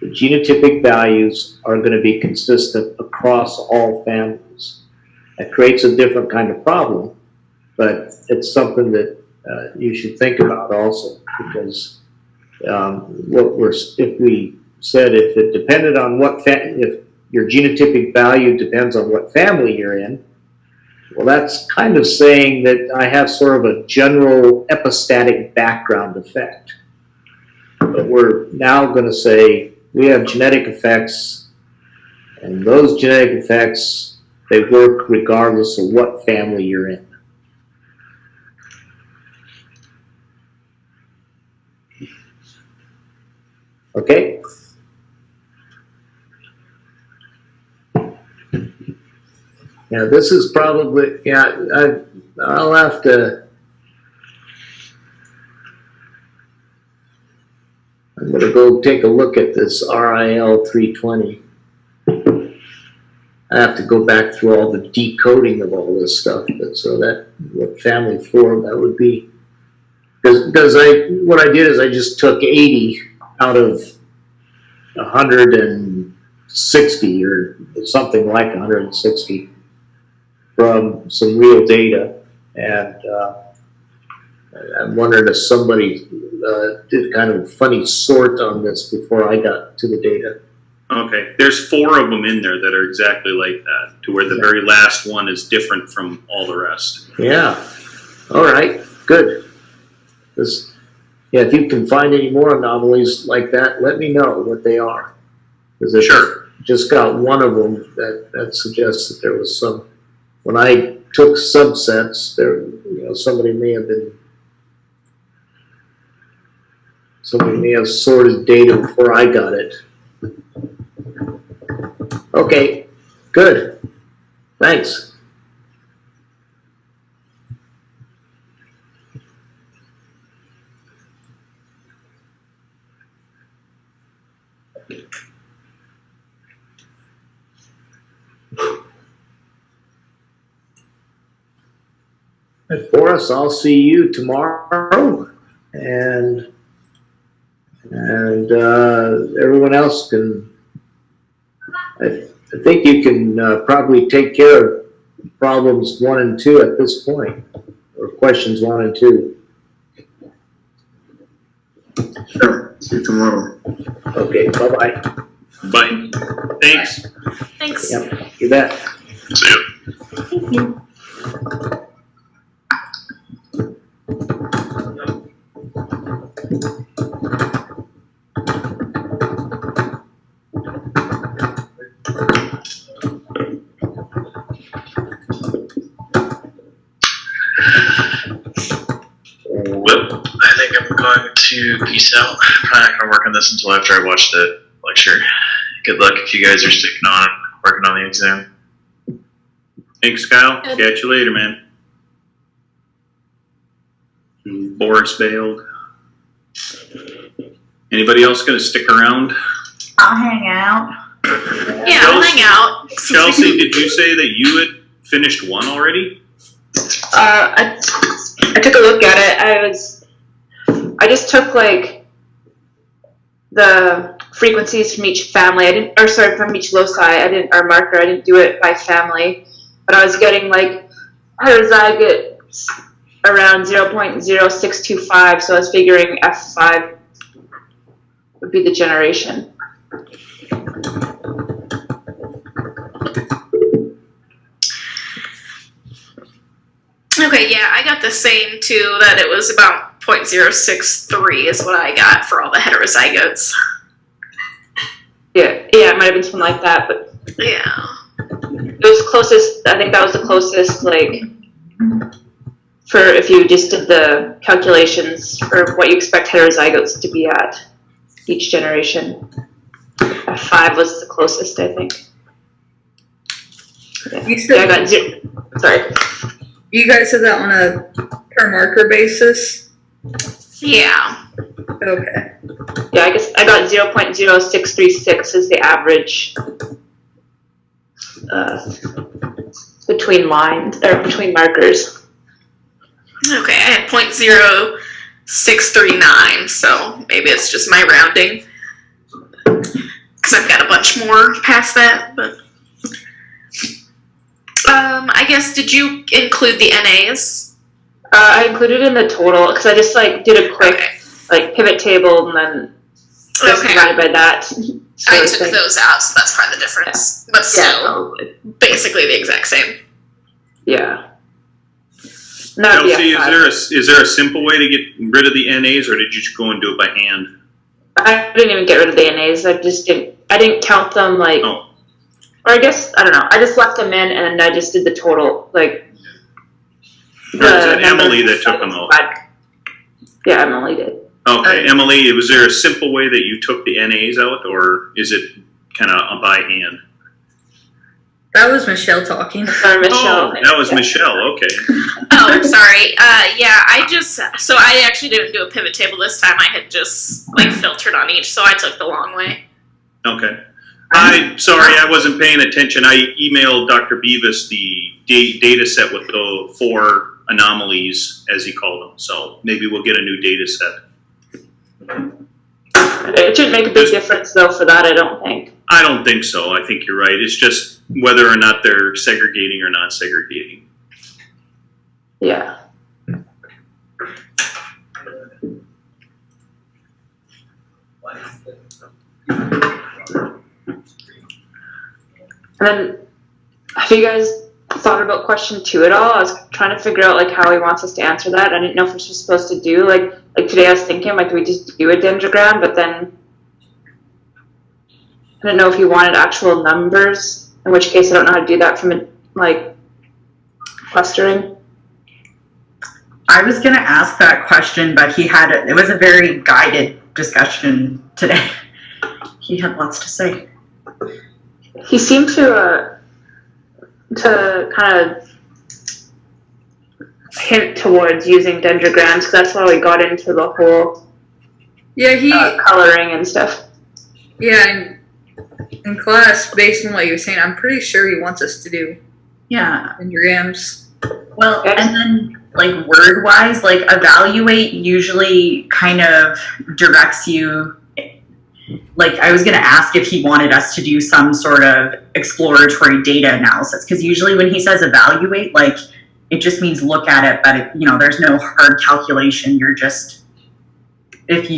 The genotypic values are going to be consistent across all families. That creates a different kind of problem, but it's something that you should think about also, because if we said if it depended on if your genotypic value depends on what family you're in, well, that's kind of saying that I have sort of a general epistatic background effect. But we're now going to say we have genetic effects, and those genetic effects, they work regardless of what family you're in. Okay? Now this is probably, I'll have to, I'm going to go take a look at this RIL 320. I have to go back through all the decoding of all this stuff, but so that, what family 4 that would be. Because what I did is I just took 80 out of 160 or something like 160 from some real data, and I'm wondering if somebody did kind of a funny sort on this before I got to the data.
Okay, there's 4 of them in there that are exactly like that, to where the very last one is different from all the rest.
Yeah. All right. Good. If you can find any more anomalies like that, let me know what they are. Because
Sure.
Just got one of them that suggests that there was some. When I took subsets, somebody may have sorted data before I got it. Okay, good. Thanks. And Forrest, I'll see you tomorrow, and everyone else can. I think you can probably take care of problems 1 and 2 at this point, or questions 1 and 2.
Sure. See you tomorrow.
Okay. Bye-bye.
Bye. Thanks.
Thanks.
Yep. You bet.
See ya.
Thank you.
Well, I think I'm going to peace out. I'm probably not going to work on this until after I watch the lecture. Good luck if you guys are sticking on working on the exam.
Thanks, Kyle.
Good.
Catch you later, man. Boris bailed. Anybody else going to stick around?
I'll hang out.
Yeah, I'll hang out.
Chelsea, did you say that you had finished 1 already?
I took a look at it. I just took like the frequencies from each family. From each loci. Or marker. I didn't do it by family, but I was getting like heterozygotes around 0.0625. So I was figuring F5 would be the generation.
Okay, yeah, I got the same too, that it was about 0.063 is what I got for all the heterozygotes.
Yeah, it might have been something like that, but
Yeah.
it was closest. I think that was the closest, like, for if you just did the calculations for what you expect heterozygotes to be at each generation. F5 was the closest, I think.
You
Yeah, I
said
got 0. Sorry.
you guys said that on a per marker basis?
Yeah.
Okay.
Yeah, I guess I got 0.0636 is the average between lines or between markers.
Okay, I had 0.0639, so maybe it's just my rounding. Because I've got a bunch more past that, but. I guess, did you include the NAs?
I included in the total because I just like did a quick like pivot table and then just
Okay.
divided by that.
I took those out, so that's probably the difference. But
Yeah,
still,
probably.
basically the exact same.
Yeah. And that would be
Chelsea,
F5.
is there a simple way to get rid of the NAs, or did you just go and do it by hand?
I didn't even get rid of the NAs. I didn't count them like.
Oh.
Or I guess I don't know. I just left them in and I just did the total like.
Or is it
number-
Emily that took them out?
Yeah, Emily did.
Okay, Emily, was there a simple way that you took the NAs out, or is it kind of by hand?
That was Michelle talking.
Or Michelle.
Oh, that was Michelle. Okay.
Oh, sorry. Yeah, so I actually didn't do a pivot table this time. I had just like filtered on each, so I took the long way.
Okay. Sorry, I wasn't paying attention. I emailed Dr. Beavis the data set with the 4 anomalies, as he called them. So maybe we'll get a new data set.
It shouldn't make a big difference though for that. I don't think.
I don't think so. I think you're right. It's just whether or not they're segregating or not segregating.
Yeah. And then, have you guys thought about question 2 at all? I was trying to figure out like how he wants us to answer that. I didn't know if we're supposed to do like today. I was thinking like do we just do a dendrogram, but then I didn't know if he wanted actual numbers. In which case, I don't know how to do that from like clustering.
I was going to ask that question, but it was a very guided discussion today. He had lots to say.
He seemed to kind of hint towards using dendrograms because that's why we got into the whole
Yeah,
coloring and stuff.
Yeah, in class, based on what you were saying, I'm pretty sure he wants us to do
Yeah.
engrams.
Well, and then like word-wise, like evaluate usually kind of directs you. Like I was going to ask if he wanted us to do some sort of exploratory data analysis, because usually when he says evaluate, like it just means look at it, but there's no hard calculation. You're just, if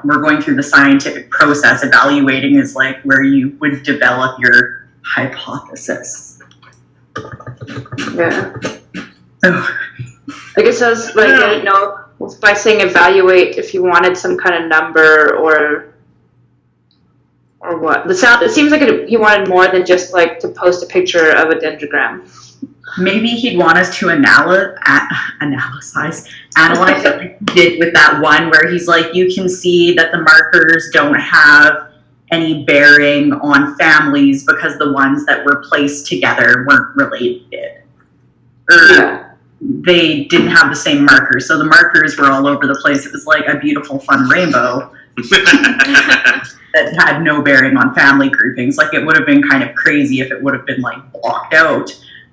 we're going through the scientific process, evaluating is like where you would develop your hypothesis.
Yeah.
Oh.
I guess I was like, I didn't know by saying evaluate if you wanted some kind of number or what. It seems like he wanted more than just like to post a picture of a dendrogram.
Maybe he'd want us to analyze it like he did with that one where he's like, you can see that the markers don't have any bearing on families because the ones that were placed together weren't related.
Yeah.
They didn't have the same markers, so the markers were all over the place. It was like a beautiful, fun rainbow that had no bearing on family groupings. Like it would have been kind of crazy if it would have been like blocked out,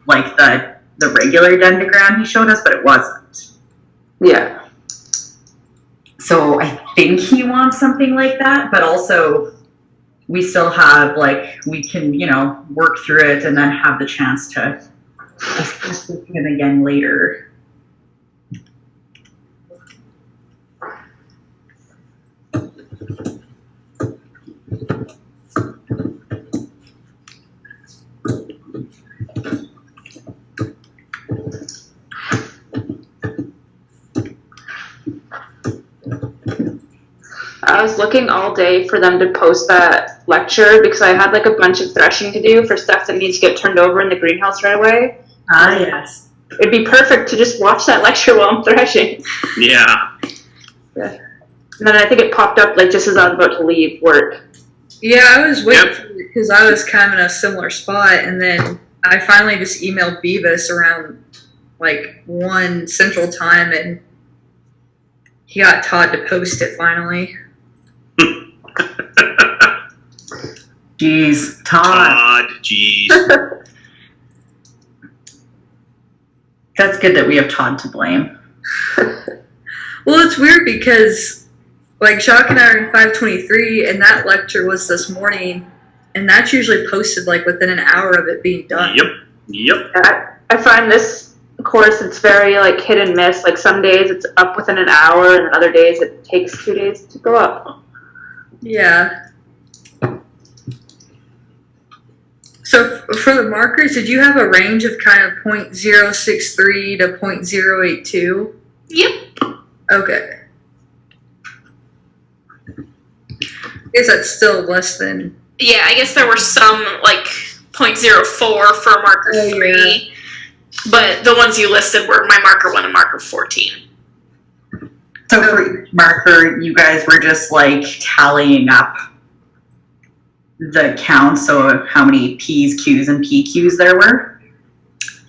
like the regular dendrogram he showed us, but it wasn't.
Yeah.
So I think he wants something like that, but also we still have like we can work through it and then have the chance to discuss with him again later.
I was looking all day for them to post that lecture because I had like a bunch of threshing to do for stuff that needs to get turned over in the greenhouse right away.
Ah, yes.
It'd be perfect to just watch that lecture while I'm threshing.
Yeah.
And then I think it popped up like just as I was about to leave work.
Yeah, I was waiting because I was kind of in a similar spot, and then I finally just emailed Beavis around like 1 Central Time, and he got Todd to post it finally.
Jeez, Todd.
Jeez.
That's good that we have Todd to blame.
Well, it's weird because, like, Jacques and I are in 523, and that lecture was this morning, and that's usually posted, like, within an hour of it being done.
Yep.
I find this course, it's very, like, hit and miss. Like, some days it's up within an hour, and other days it takes 2 days to go up.
Yeah. So, for the markers, did you have a range of kind of .063 to .082?
Yep.
Okay. I guess that's still less than...
Yeah, I guess there were some like .04 for marker 3, but the ones you listed were my marker 1 and marker 14.
So for marker, you guys were just like tallying up the count, so how many P's, Q's, and PQs there were?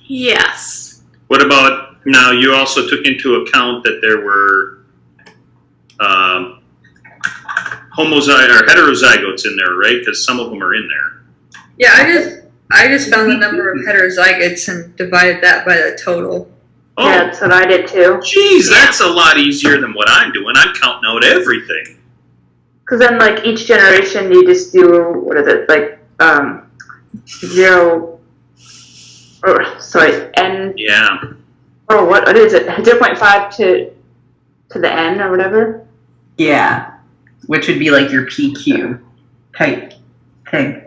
Yes.
What about, now you also took into account that there were heterozygotes in there, right? Because some of them are in there.
Yeah, I just found the number of heterozygotes and divided that by the total.
Oh,
Yeah, that's what I did too.
geez, that's a lot easier than what I'm doing. I'm counting out everything.
Because then, like, each generation, you just do, what is it, like, N,
Yeah.
oh, what is it, 0.5 to the N or whatever?
Yeah, which would be like your PQ type thing.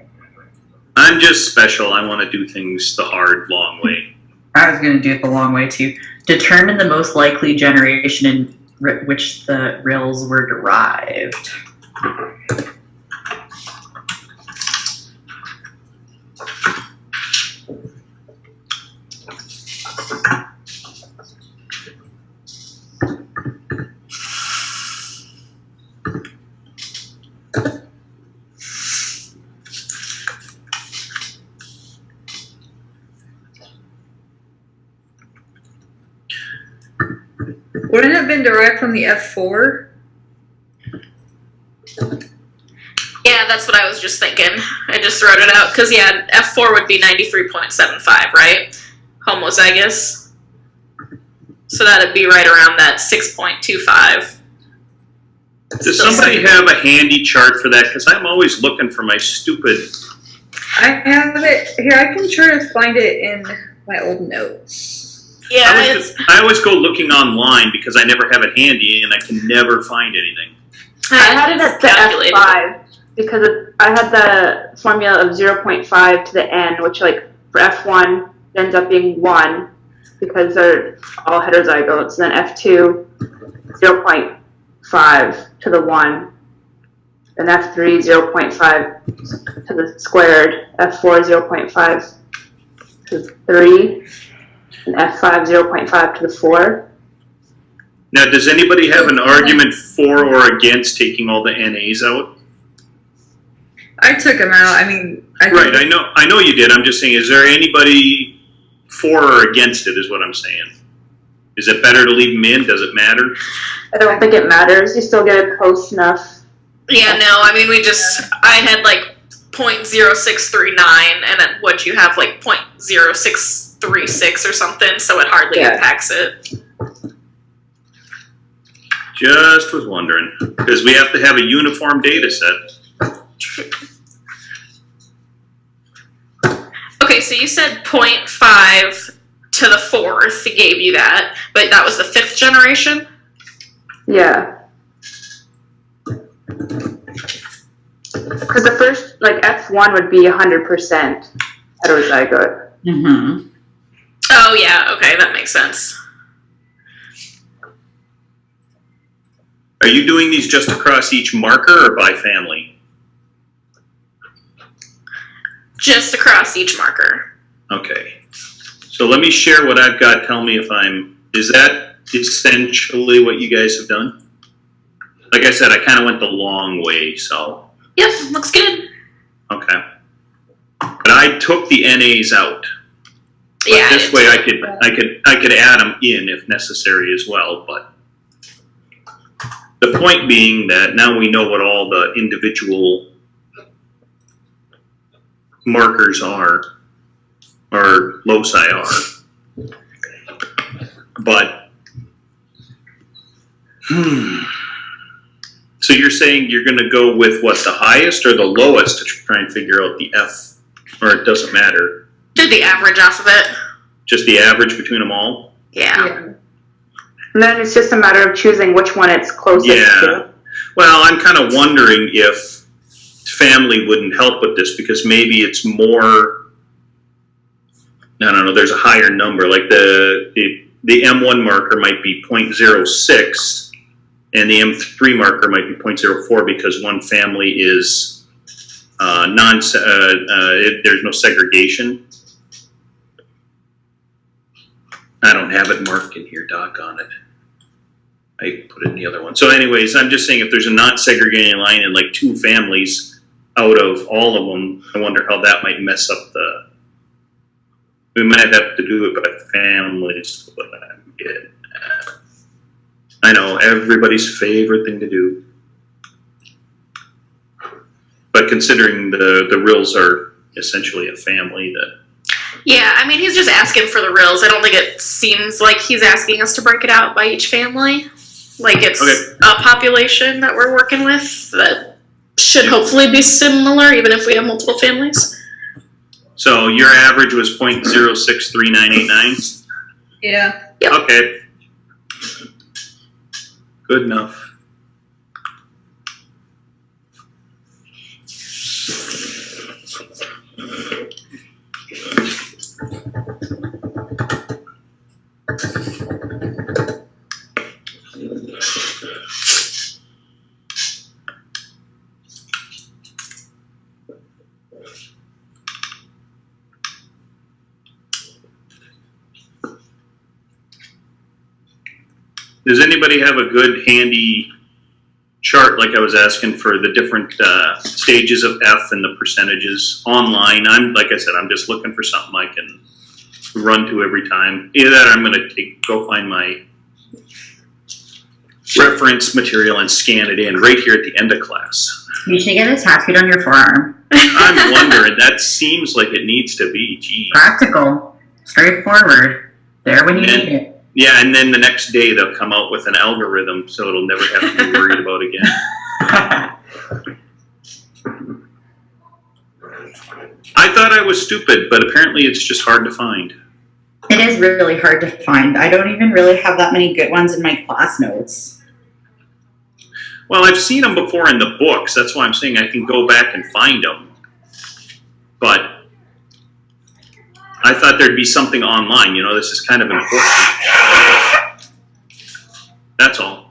I'm just special. I want to do things the hard, long way.
I was going to do it the long way too. Determine the most likely generation in which the rills were derived.
Wouldn't it have been derived from the F4?
Yeah, that's what I was just thinking. I just wrote it out because yeah, F4 would be 93.75, right? Homozygous. So that'd be right around that 6.25.
Does somebody have a handy chart for that? Because I'm always looking for my stupid...
I have it here. I can try to find it in my old notes.
Yeah,
I always go looking online because I never have it handy and I can never find anything.
I had it at the F5 because I had the formula of 0.5 to the N, which, like, for F1 ends up being 1 because they're all heterozygotes. And then F2, 0.5 to the 1. And F3, 0.5 to the squared. F4, 0.5 to the 3. And F5, 0.5 to the 4.
Now, does anybody have an argument for or against taking all the NAs out?
I took them out. I mean,
Right, I know you did. I'm just saying, is there anybody for or against it is what I'm saying. Is it better to leave them in? Does it matter?
I don't think it matters. You still get it close enough.
Yeah, no, I mean, I had like 0.0639, and then what you have like 0.0636 or something, so it hardly impacts it.
Just was wondering. Because we have to have a uniform data set.
Okay, so you said 0.5 to the 4th gave you that, but that was the 5th generation?
Yeah. Because the first, like, F1 would be 100% heterozygote.
Mm-hmm.
Oh, yeah, okay, that makes sense.
Are Are you doing these just across each marker or by family?
Just across each marker.
Okay. So let me share what I've got. Tell me if is that essentially what you guys have done? Like I said, I kind of went the long way, so.
Yep, looks good.
Okay. But I took the NAs out. But
Yeah.
this way I could add them in if necessary as well, but the point being that now we know what all the individual markers are, or loci are. But, so you're saying you're going to go with what, the highest or the lowest to try and figure out the F, or it doesn't matter?
Did the average off of it.
Just the average between them all?
Yeah.
And then it's just a matter of choosing which one it's closest
Yeah.
to.
Well, I'm kind of wondering if family wouldn't help with this, because maybe it's more, I don't know, there's a higher number. Like the M1 marker might be 0.06 and the M3 marker might be 0.04 because one family is there's no segregation. I don't have it marked in here, doggone it. I put it in the other one. So anyways, I'm just saying if there's a non-segregating line in like two families out of all of them, I wonder how that might mess up we might have to do it by families, but I know, everybody's favorite thing to do. But considering the Rills are essentially a family that...
Yeah, I mean, he's just asking for the Rills. I don't think it seems like he's asking us to break it out by each family. Like, it's a population that we're working with that should hopefully be similar, even if we have multiple families.
So your average was 0.063989?
Yeah.
Yep.
Okay. Good enough. Does anybody have a good handy chart like I was asking for the different stages of F and the percentages online? Like I said, I'm just looking for something I can run to every time. Either that or I'm going to go find my reference material and scan it in right here at the end of class.
You should get it tattooed on your forearm.
I'm wondering, that seems like it needs to be. Gee.
Practical, straightforward, there when you need it.
Yeah, and then the next day they'll come out with an algorithm, so it'll never have to be worried about again. I thought I was stupid, but apparently it's just hard to find.
It is really hard to find. I don't even really have that many good ones in my class notes.
Well, I've seen them before in the books. That's why I'm saying I can go back and find them. But I thought there'd be something online. You know, this is kind of important. That's all.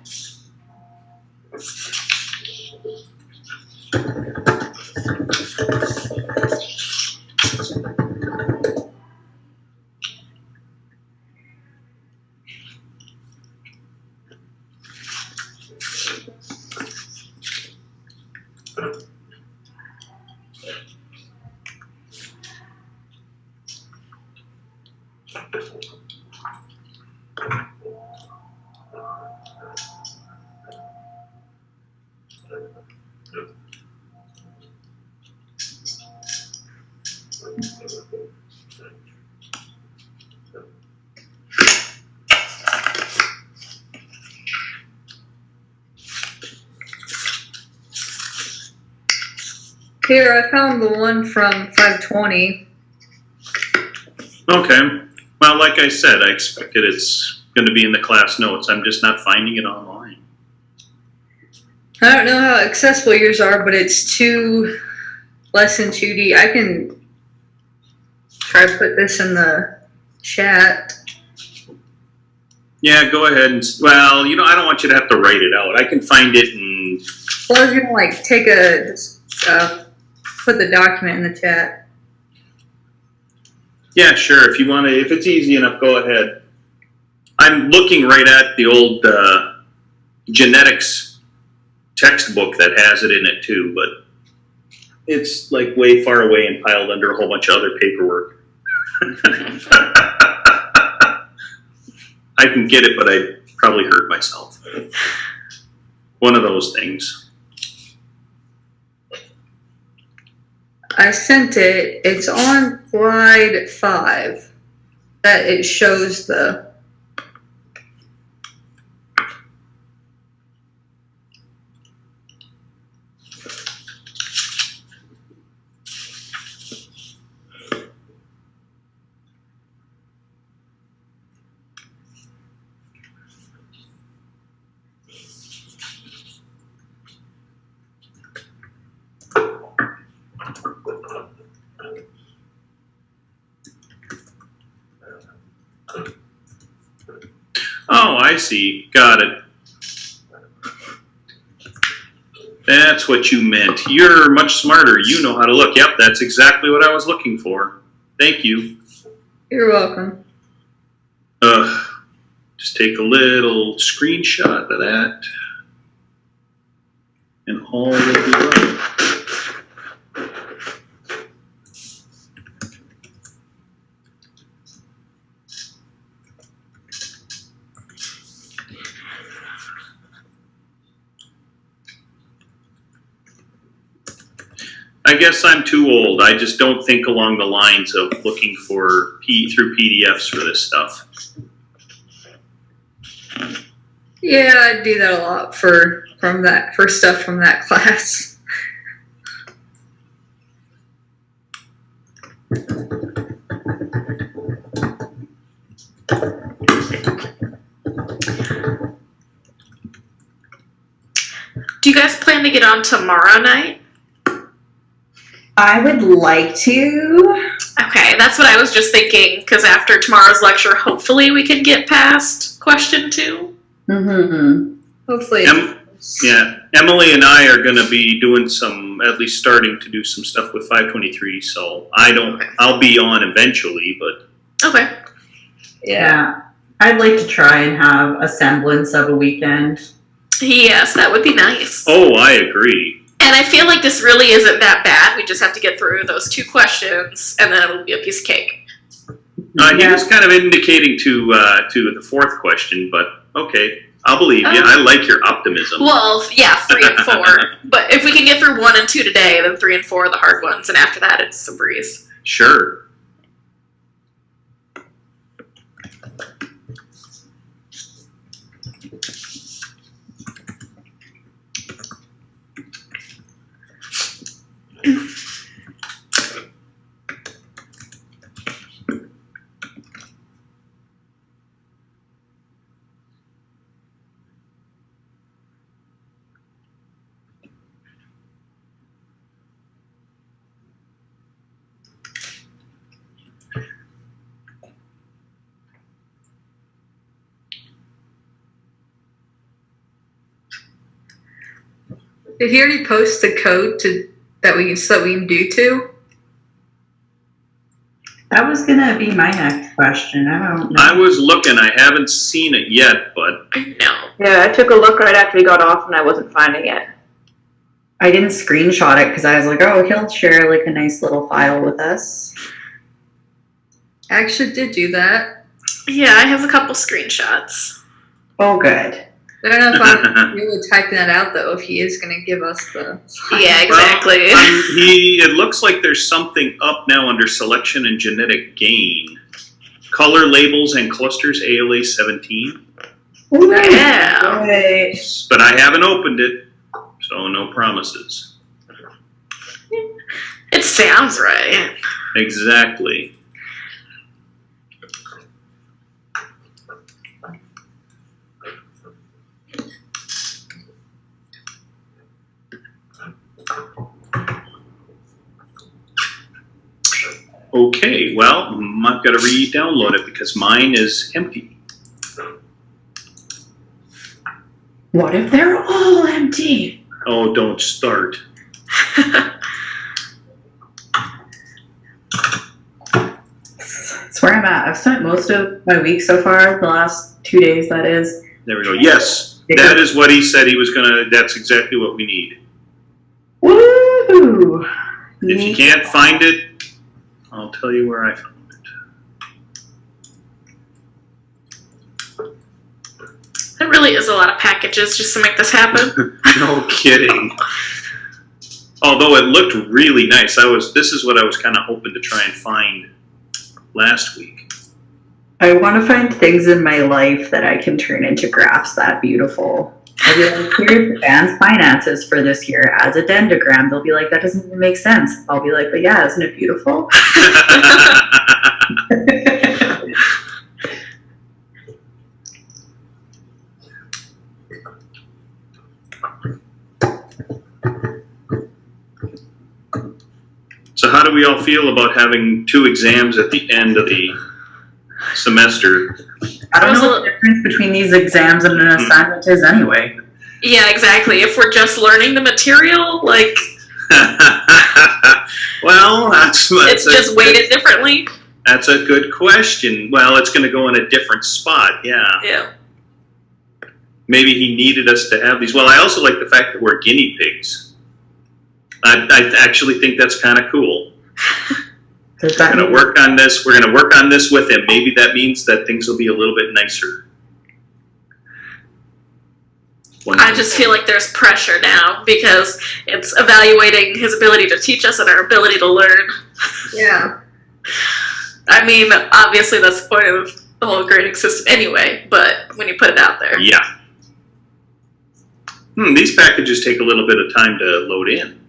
Here, I found the one from 520.
Okay. Well, like I said, I expected it's going to be in the class notes. I'm just not finding it online.
I don't know how accessible yours are, but it's less than 2D. I can try to put this in the chat.
Yeah, go ahead and, well, I don't want you to have to write it out. I can find it and,
Well, I was gonna like take put the document in the chat.
yeah, sure, if you want to, if it's easy enough, go ahead. I'm looking right at the old genetics textbook that has it in it too, but it's like way far away and piled under a whole bunch of other paperwork. I can get it, but I probably hurt myself. One of those things.
I sent it. It's on slide 5 that it shows the.
Oh, I see. Got it. That's what you meant. You're much smarter. You know how to look. Yep, that's exactly what I was looking for. Thank you.
You're welcome.
Just take a little screenshot of that. And all will be right. I guess I'm too old. I just don't think along the lines of looking for through PDFs for this stuff.
Yeah, I do that a lot for stuff from that class.
Do you guys plan to get on tomorrow night?
I would like to.
Okay, that's what I was just thinking, because after tomorrow's lecture, hopefully we can get past question 2.
Mm-hmm.
Hopefully.
Yeah, Emily and I are going to be doing at least starting to do some stuff with 523, so I'll be on eventually, but.
Okay.
Yeah. I'd like to try and have a semblance of a weekend.
Yes, that would be nice.
Oh, I agree.
And I feel like this really isn't that bad. We just have to get through those 2 questions, and then it'll be a piece of cake.
He was kind of indicating to the 4th question, but okay, I'll believe you. I like your optimism.
Well, yeah, 3 and 4. But if we can get through 1 and 2 today, then 3 and 4 are the hard ones, and after that, it's a breeze.
Sure.
Did he already post the code so that we can do 2?
That was gonna be my next question. I don't know.
I was looking. I haven't seen it yet, but
No.
Yeah, I took a look right after he got off and I wasn't finding it.
I didn't screenshot it because I was like, oh, he'll share like a nice little file with us.
I actually did do that.
Yeah, I have a couple screenshots.
Oh, good.
I don't know if I'm really typing that out though. If he is going to give us the.
Yeah, exactly.
Well, it looks like there's something up now under selection and genetic gain. Color labels and clusters, ALA 17.
Yeah.
Good.
But I haven't opened it, so no promises.
It sounds right.
Exactly. Okay, well, I've got to re-download it because mine is empty.
What if they're all empty?
Oh, don't start.
That's where I'm at. I've spent most of my week so far, the last 2 days, that is.
There we go. Yes, that is what he said he was gonna. That's exactly what we need.
Woo!
If you can't find it, I'll tell you where I found it.
There really is a lot of packages just to make this happen.
No kidding. Although it looked really nice. This is what I was kind of hoping to try and find last week.
I want to find things in my life that I can turn into graphs that beautiful. I'll be like, here's the band's finances for this year as a dendogram. They'll be like, that doesn't even make sense. I'll be like, but yeah, isn't it beautiful?
So how do we all feel about having 2 exams at the end of the semester?
I don't know what the difference between these exams and an assignment is anyway.
Yeah, exactly. If we're just learning the material, like,
Well, that's
it's just weighted differently.
That's a good question. Well, it's going to go in a different spot, yeah.
Yeah.
Maybe he needed us to have these. Well, I also like the fact that we're guinea pigs. I actually think that's kind of cool. We're going to work on this. We're going to work on this with him. Maybe that means that things will be a little bit nicer.
I just feel like there's pressure now because it's evaluating his ability to teach us and our ability to learn.
Yeah.
I mean, obviously that's the point of the whole grading system anyway, but when you put it out there.
Yeah. These packages take a little bit of time to load in.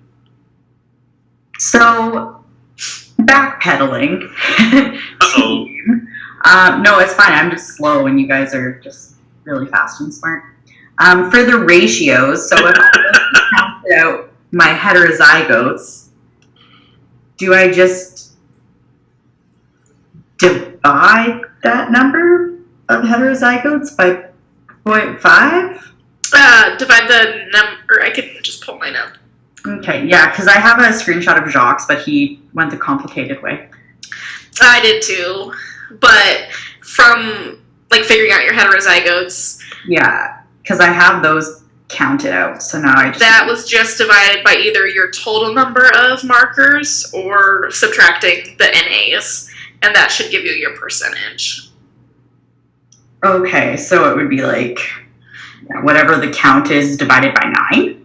So, backpedaling.
Uh-oh.
No, it's fine. I'm just slow and you guys are just really fast and smart. For the ratios, so if I count out my heterozygotes, do I just divide that number of heterozygotes by 0.5?
Divide the number. I could just pull mine up.
Okay, yeah, because I have a screenshot of Jacques, but he went the complicated way.
I did too, but from like figuring out your heterozygotes.
Yeah, because I have those counted out, so now I just...
That was just divided by either your total number of markers or subtracting the NAs, and that should give you your percentage.
Okay, so it would be like whatever the count is divided by 9?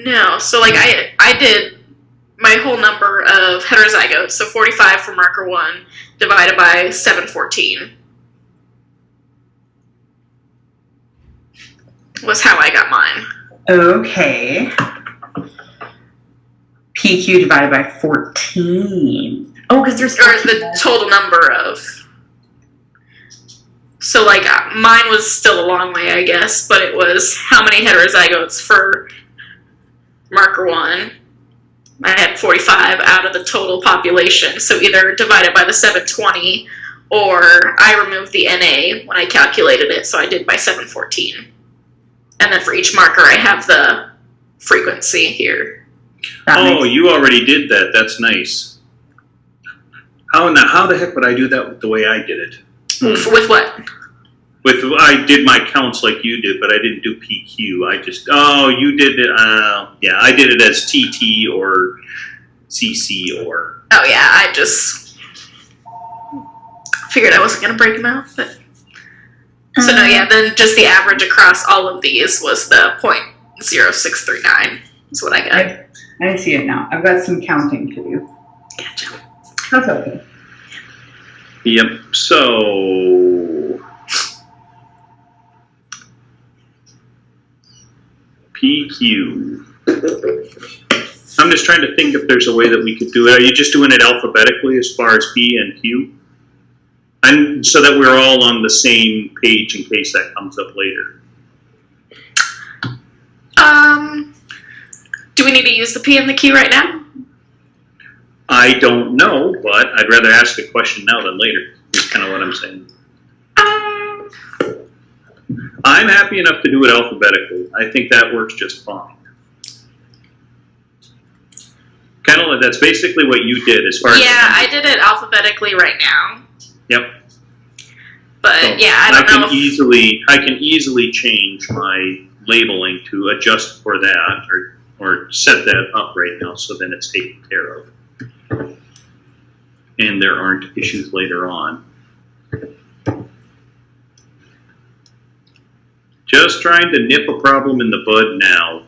No. So like I did my whole number of heterozygotes, so 45 for marker 1 divided by 714 was how I got mine.
Okay. PQ divided by 14. Oh, because there's...
Or the total number of... So, like, mine was still a long way, I guess, but it was how many heterozygotes for marker 1. I had 45 out of the total population, so either divided by the 720, or I removed the NA when I calculated it, so I did by 714. And then for each marker, I have the frequency here.
Oh, you already did that. That's nice. How the heck would I do that with the way I did it?
With what?
I did my counts like you did, but I didn't do PQ. You did it. Yeah, I did it as TT or CC or...
Oh, yeah, I just figured I wasn't going to break them out, but... So, no, yeah, then just the average across all of these was the 0.0639 is what I got.
I see it now. I've got some counting to do.
Gotcha.
That's okay.
Yep, so... PQ. I'm just trying to think if there's a way that we could do it. Are you just doing it alphabetically as far as P and Q? And so that we're all on the same page in case that comes up later.
Do we need to use the P and the Q right now?
I don't know, but I'd rather ask the question now than later. Is kind of what I'm saying. I'm happy enough to do it alphabetically. I think that works just fine. Kind of, that's basically what you did as far as.
Yeah, I did it alphabetically right now.
Yep.
But
So
yeah, I don't know.
I can easily change my labeling to adjust for that, or set that up right now, so then it's taken care of, and there aren't issues later on. Just trying to nip a problem in the bud now.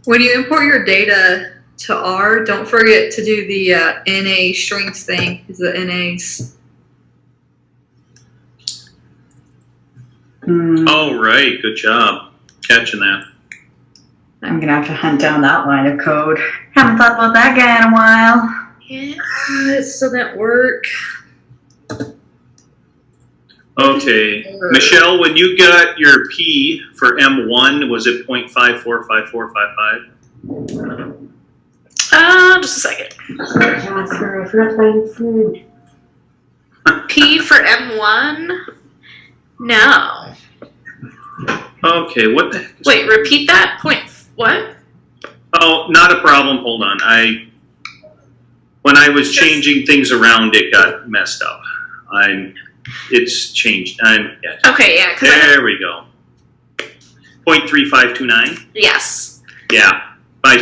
When you import your data to R, don't forget to do the NA strings thing, because the NAs.
Oh, right. Good job catching that.
I'm gonna have to hunt down that line of code. Haven't thought about that guy in a while.
Yeah, it still didn't work.
Okay. Michelle, when you got your P for M1, was it 0.545455?
Just a second.
Jasper, I forgot to buy you food.
P for M1? No.
Okay, what the heck?
Wait, repeat that point. What?
Oh, not a problem. Hold on. When I was changing things around, it got messed up. It's changed.
Okay, yeah.
There we go. 0.3529.
Yes.
Yeah, my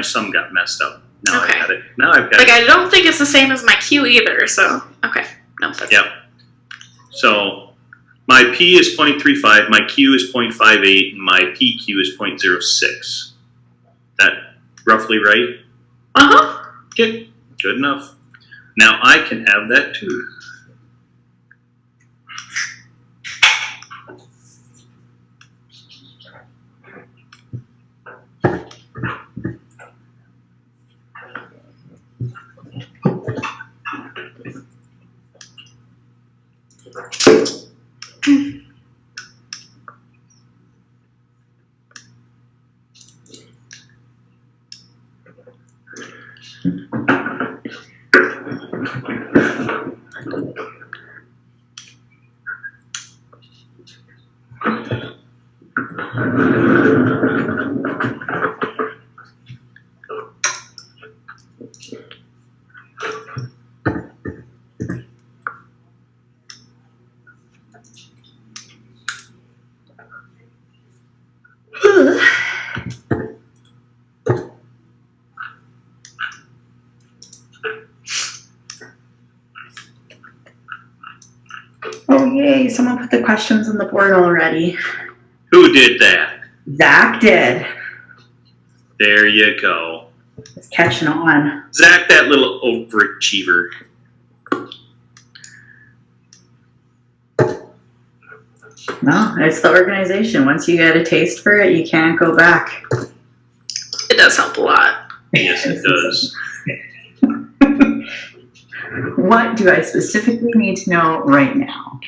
sum got messed up. Now
Okay.
I got it. Now I've got
Like,
it.
I don't think it's the same as my Q either, so. Okay. No, that's
Yep. So my P is 0.35, my Q is 0.58, and my PQ is 0.06. That roughly right?
Uh-huh.
Okay, good enough. Now I can have that too.
Oh yay, someone put the questions on the board already.
Who did that?
Zach did.
There you go.
It's catching on.
Zach, that little overachiever.
No, it's the organization. Once you get a taste for it, you can't go back.
It does help a lot.
Yes, it does.
What do I specifically need to know right now?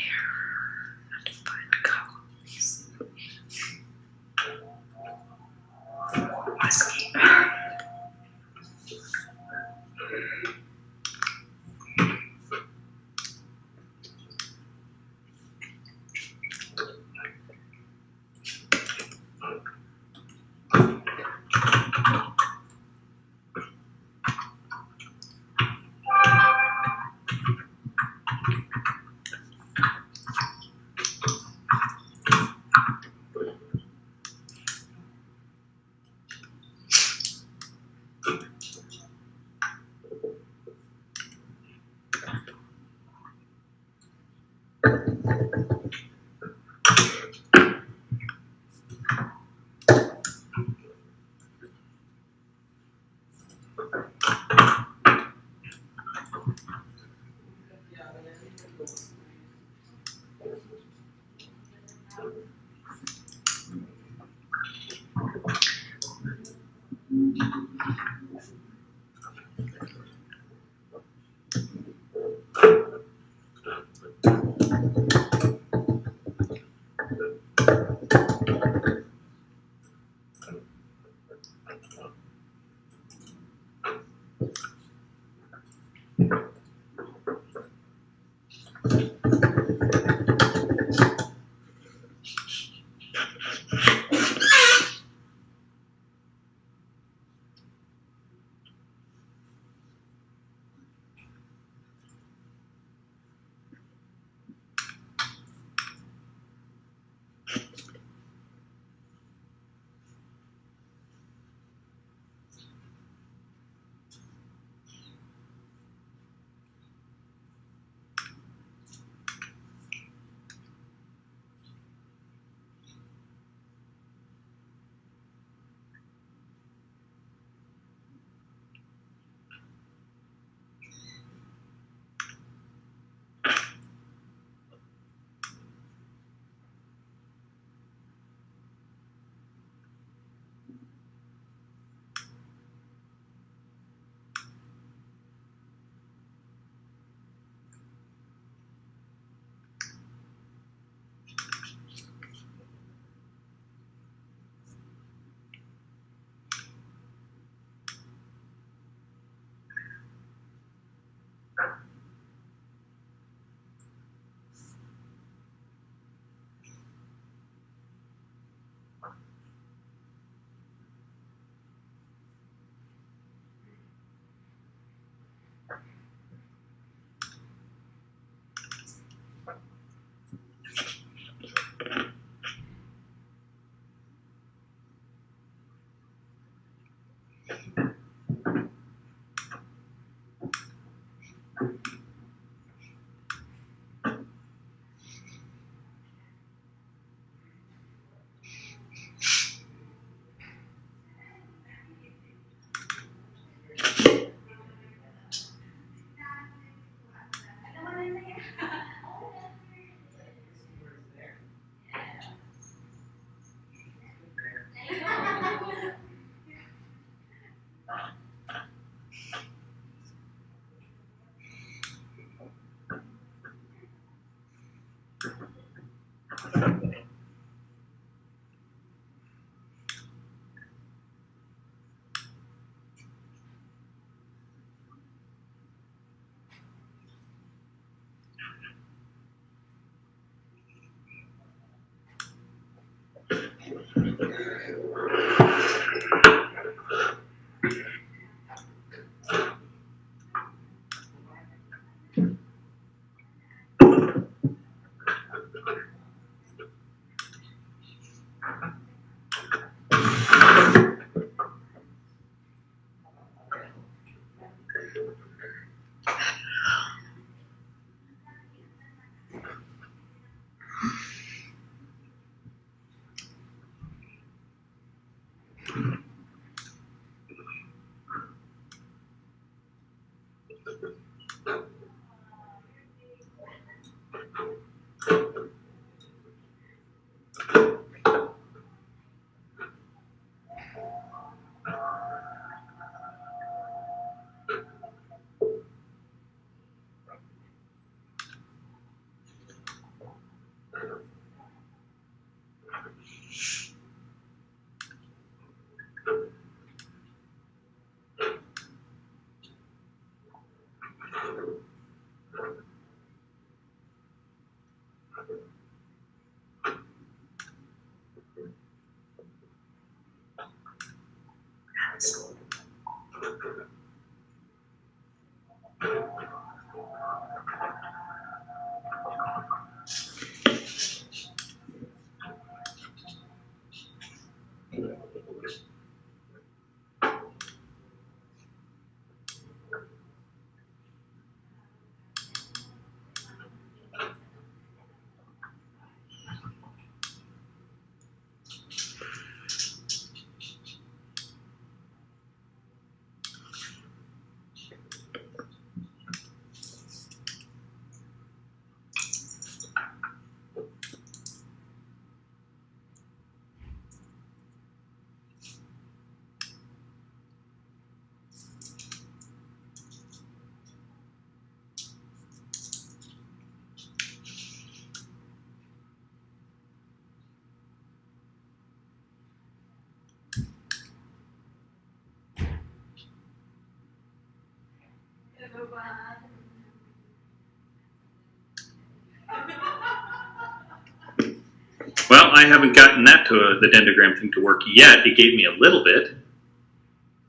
Well, I haven't gotten that to the dendrogram thing to work yet. It gave me a little bit.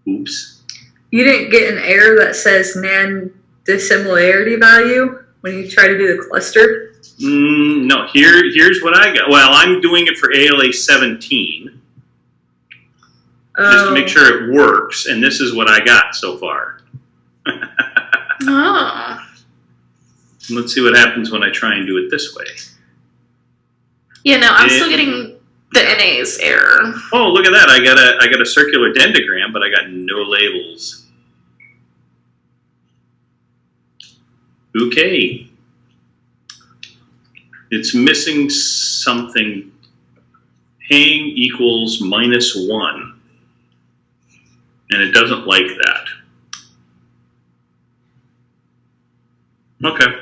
Oops.
You didn't get an error that says non-dissimilarity value when you try to do the cluster?
No, here's what I got. Well, I'm doing it for ALA 17 just to make sure it works, and this is what I got so far.
Oh.
Let's see what happens when I try and do it this way.
Yeah, no, I'm still getting the NA's error.
Oh, look at that! I got a circular dendrogram, but I got no labels. Okay. It's missing something. Hang equals -1. And it doesn't like that. Okay.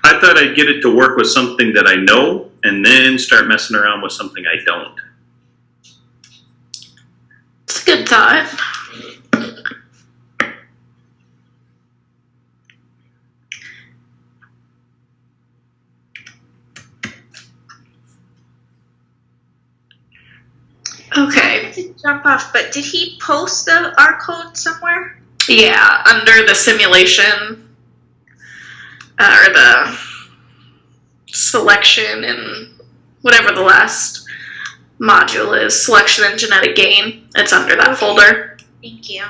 I thought I'd get it to work with something that I know and then start messing around with something I don't.
It's a good thought. Okay.
To jump off, but did he post our code somewhere?
Yeah, under the simulation or the selection and whatever the last module is, selection and genetic gain. It's under that folder.
Thank you.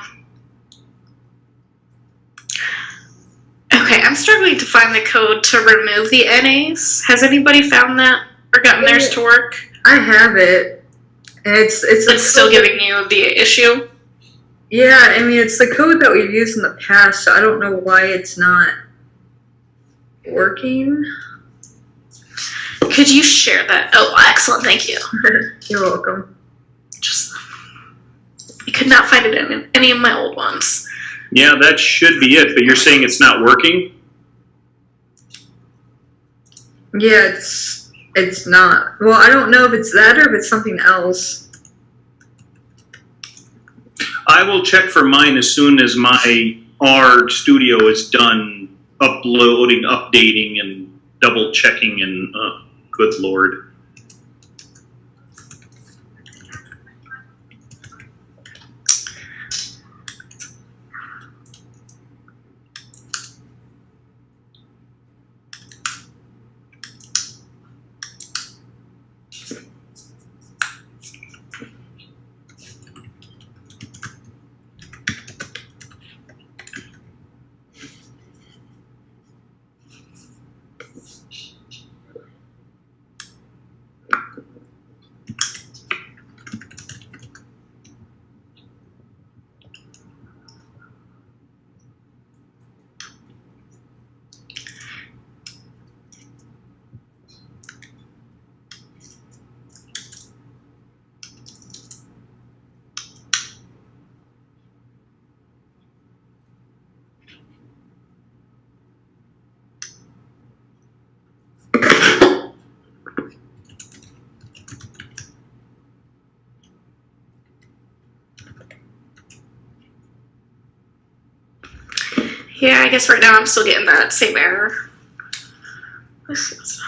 Okay, I'm struggling to find the code to remove the NAs. Has anybody found that or gotten theirs to work?
I have it. And it's
Still giving you the issue?
Yeah, I mean, it's the code that we've used in the past, so I don't know why it's not working.
Could you share that? Oh, excellent, thank you.
You're welcome.
I could not find it in any of my old ones.
Yeah, that should be it, but you're saying it's not working?
Yeah, it's not. Well, I don't know if it's that or if it's something else.
I will check for mine as soon as my R Studio is done uploading, updating, and double checking, and good Lord.
Yeah, I guess right now I'm still getting that same error. Let's see what's up.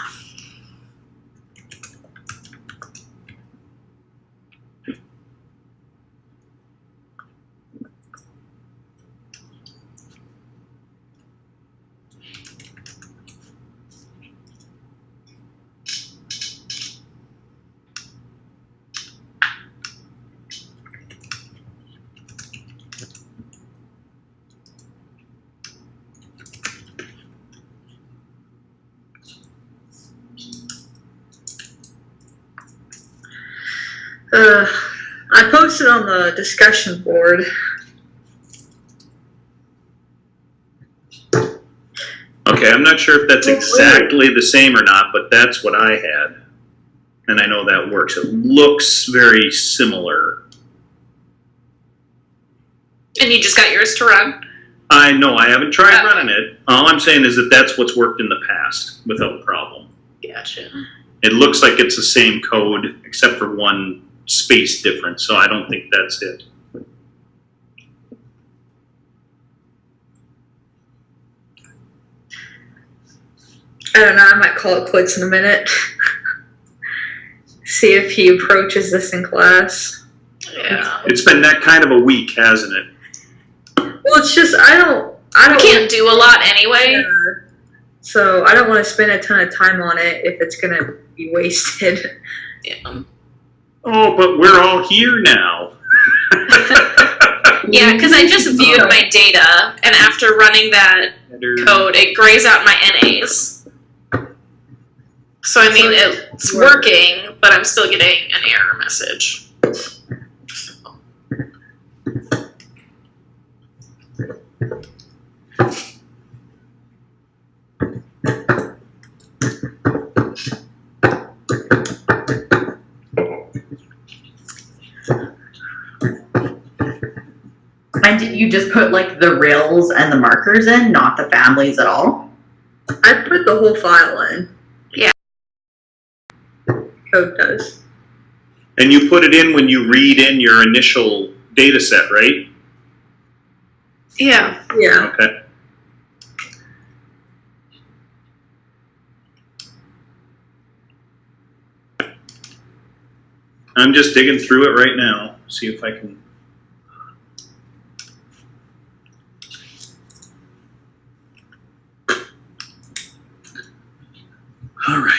I posted on the discussion board.
Okay, I'm not sure if that's exactly the same or not, but that's what I had. And I know that works. It looks very similar.
And you just got yours to run?
I know, I haven't tried running it. All I'm saying is that that's what's worked in the past without problem.
Gotcha.
It looks like it's the same code except for one space difference, so I don't think that's it.
I don't know, I might call it quits in a minute. See if he approaches this in class.
Yeah.
It's been that kind of a week, hasn't it?
Well, it's just, I don't
Can't do a lot anyway.
So I don't want to spend a ton of time on it if it's going to be wasted.
Yeah.
Oh, but we're all here now.
Yeah, because I just viewed my data, and after running that code, it grays out my NAs. So I mean, it's working, but I'm still getting an error message.
And did you just put like the rails and the markers in, not the families at all?
I put the whole file in.
Yeah.
Code does.
And you put it in when you read in your initial data set, right?
Yeah.
Yeah.
Okay. I'm just digging through it right now. See if I can. All right.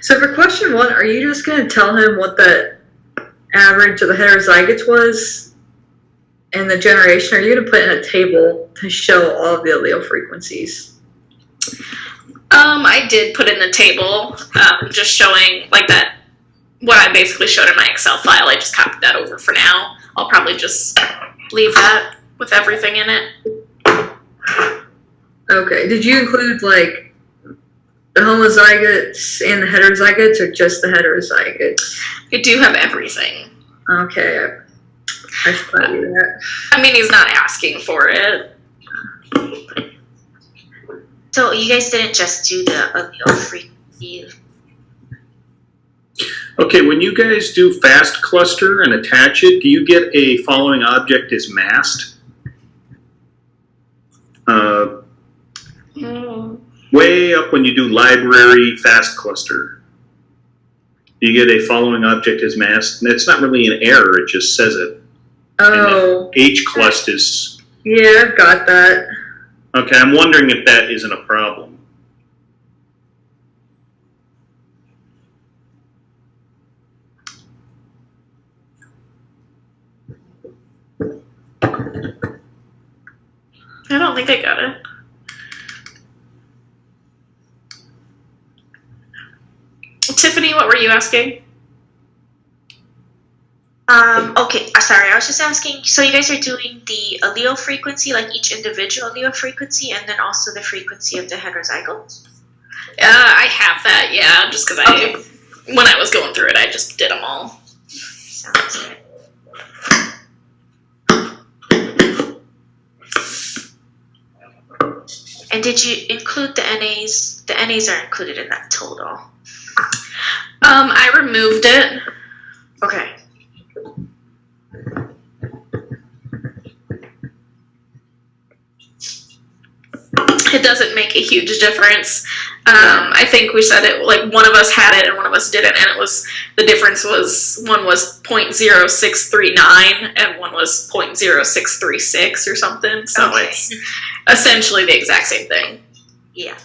So for question 1, are you just going to tell him what the average of the heterozygotes was and the generation? Or are you going to put in a table to show all of the allele frequencies?
I did put in the table, just showing like that, what I basically showed in my Excel file. I just copied that over for now. I'll probably just leave that with everything in it.
Okay. Did you include like the homozygotes and the heterozygotes, or just the heterozygotes?
I do have everything.
Okay. I should probably do that.
I mean, he's not asking for it.
So you guys didn't just do the allele frequency.
Okay, when you guys do fast cluster and attach it, do you get a following object is masked? Way up when you do library fast cluster, do you get a following object is masked? And it's not really an error, it just says it.
Oh.
H clust is.
Yeah, I've got that.
Okay, I'm wondering if that isn't a problem.
I don't think I got it. Tiffany, what were you asking?
Okay, sorry, I was just asking, so you guys are doing the allele frequency, like each individual allele frequency, and then also the frequency of the heterozygotes?
I have that, yeah, just because when I was going through it, I just did them all.
Sounds good. And did you include the NAs? The NAs are included in that total.
I removed it.
Okay.
It doesn't make a huge difference. I think we said it, like one of us had it and one of us didn't, and it was, the difference was one was 0.0639 and one was 0.0636 or something, so
Okay.
it's essentially the exact same thing.
Yeah.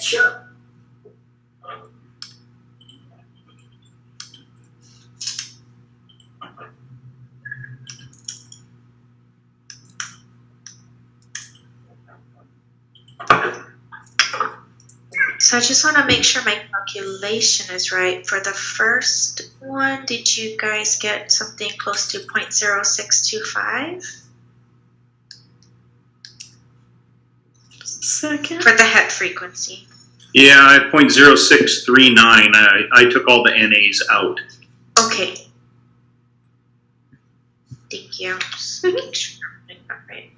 Sure.
So I just want to make sure my calculation is right. For the first one, did you guys get something close to 0.0625?
Second.
For the head frequency.
Yeah, at 0.0639, I took all the NAs out.
Okay. Thank you. Just making sure I'm doing that right.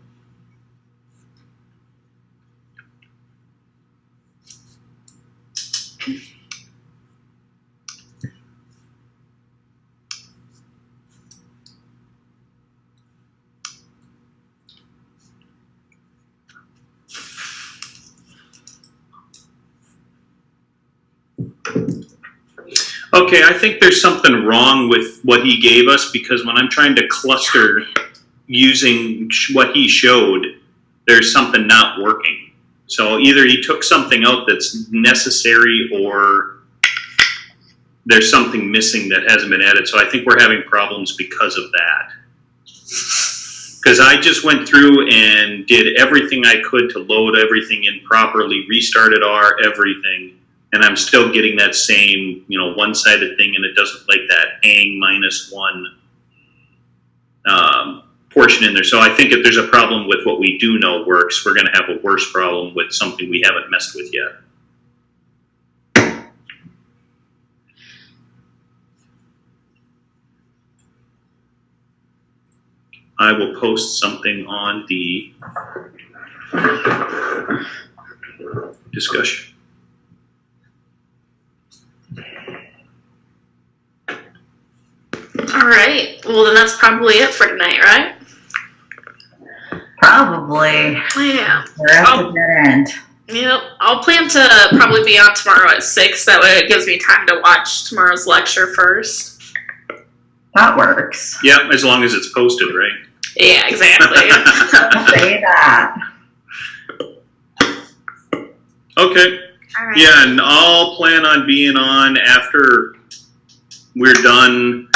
Okay, I think there's something wrong with what he gave us, because when I'm trying to cluster using what he showed, there's something not working. So either he took something out that's necessary, or there's something missing that hasn't been added. So I think we're having problems because of that. Because I just went through and did everything I could to load everything in properly, restarted everything, and I'm still getting that same, one-sided thing, and it doesn't like that hang -1 portion in there. So I think if there's a problem with what we do know works, we're going to have a worse problem with something we haven't messed with yet. I will post something on the discussion.
All right. Well, then that's probably it for tonight, right?
Probably.
Yeah.
We're at the dead end.
Yep. I'll plan to probably be on tomorrow at 6. That way it gives me time to watch tomorrow's lecture first.
That works.
Yep, as long as it's posted, right?
Yeah, exactly.
Say that.
Okay.
All right.
Yeah, and I'll plan on being on after we're done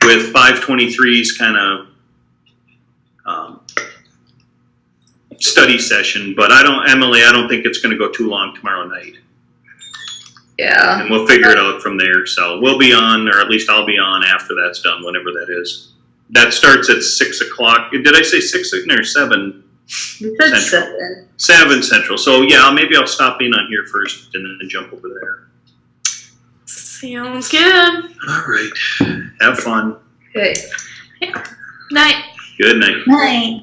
with 523's kind of study session. But Emily, I don't think it's going to go too long tomorrow night.
Yeah.
And we'll figure it out from there. So we'll be on, or at least I'll be on after that's done, whenever that is. That starts at 6 o'clock. Did I say 6 or 7?
You said
Central.
7.
7 Central. So yeah, maybe I'll stop in on here first and then jump over there.
Sounds good.
All right. Have fun.
Okay.
Night.
Good night.
Night.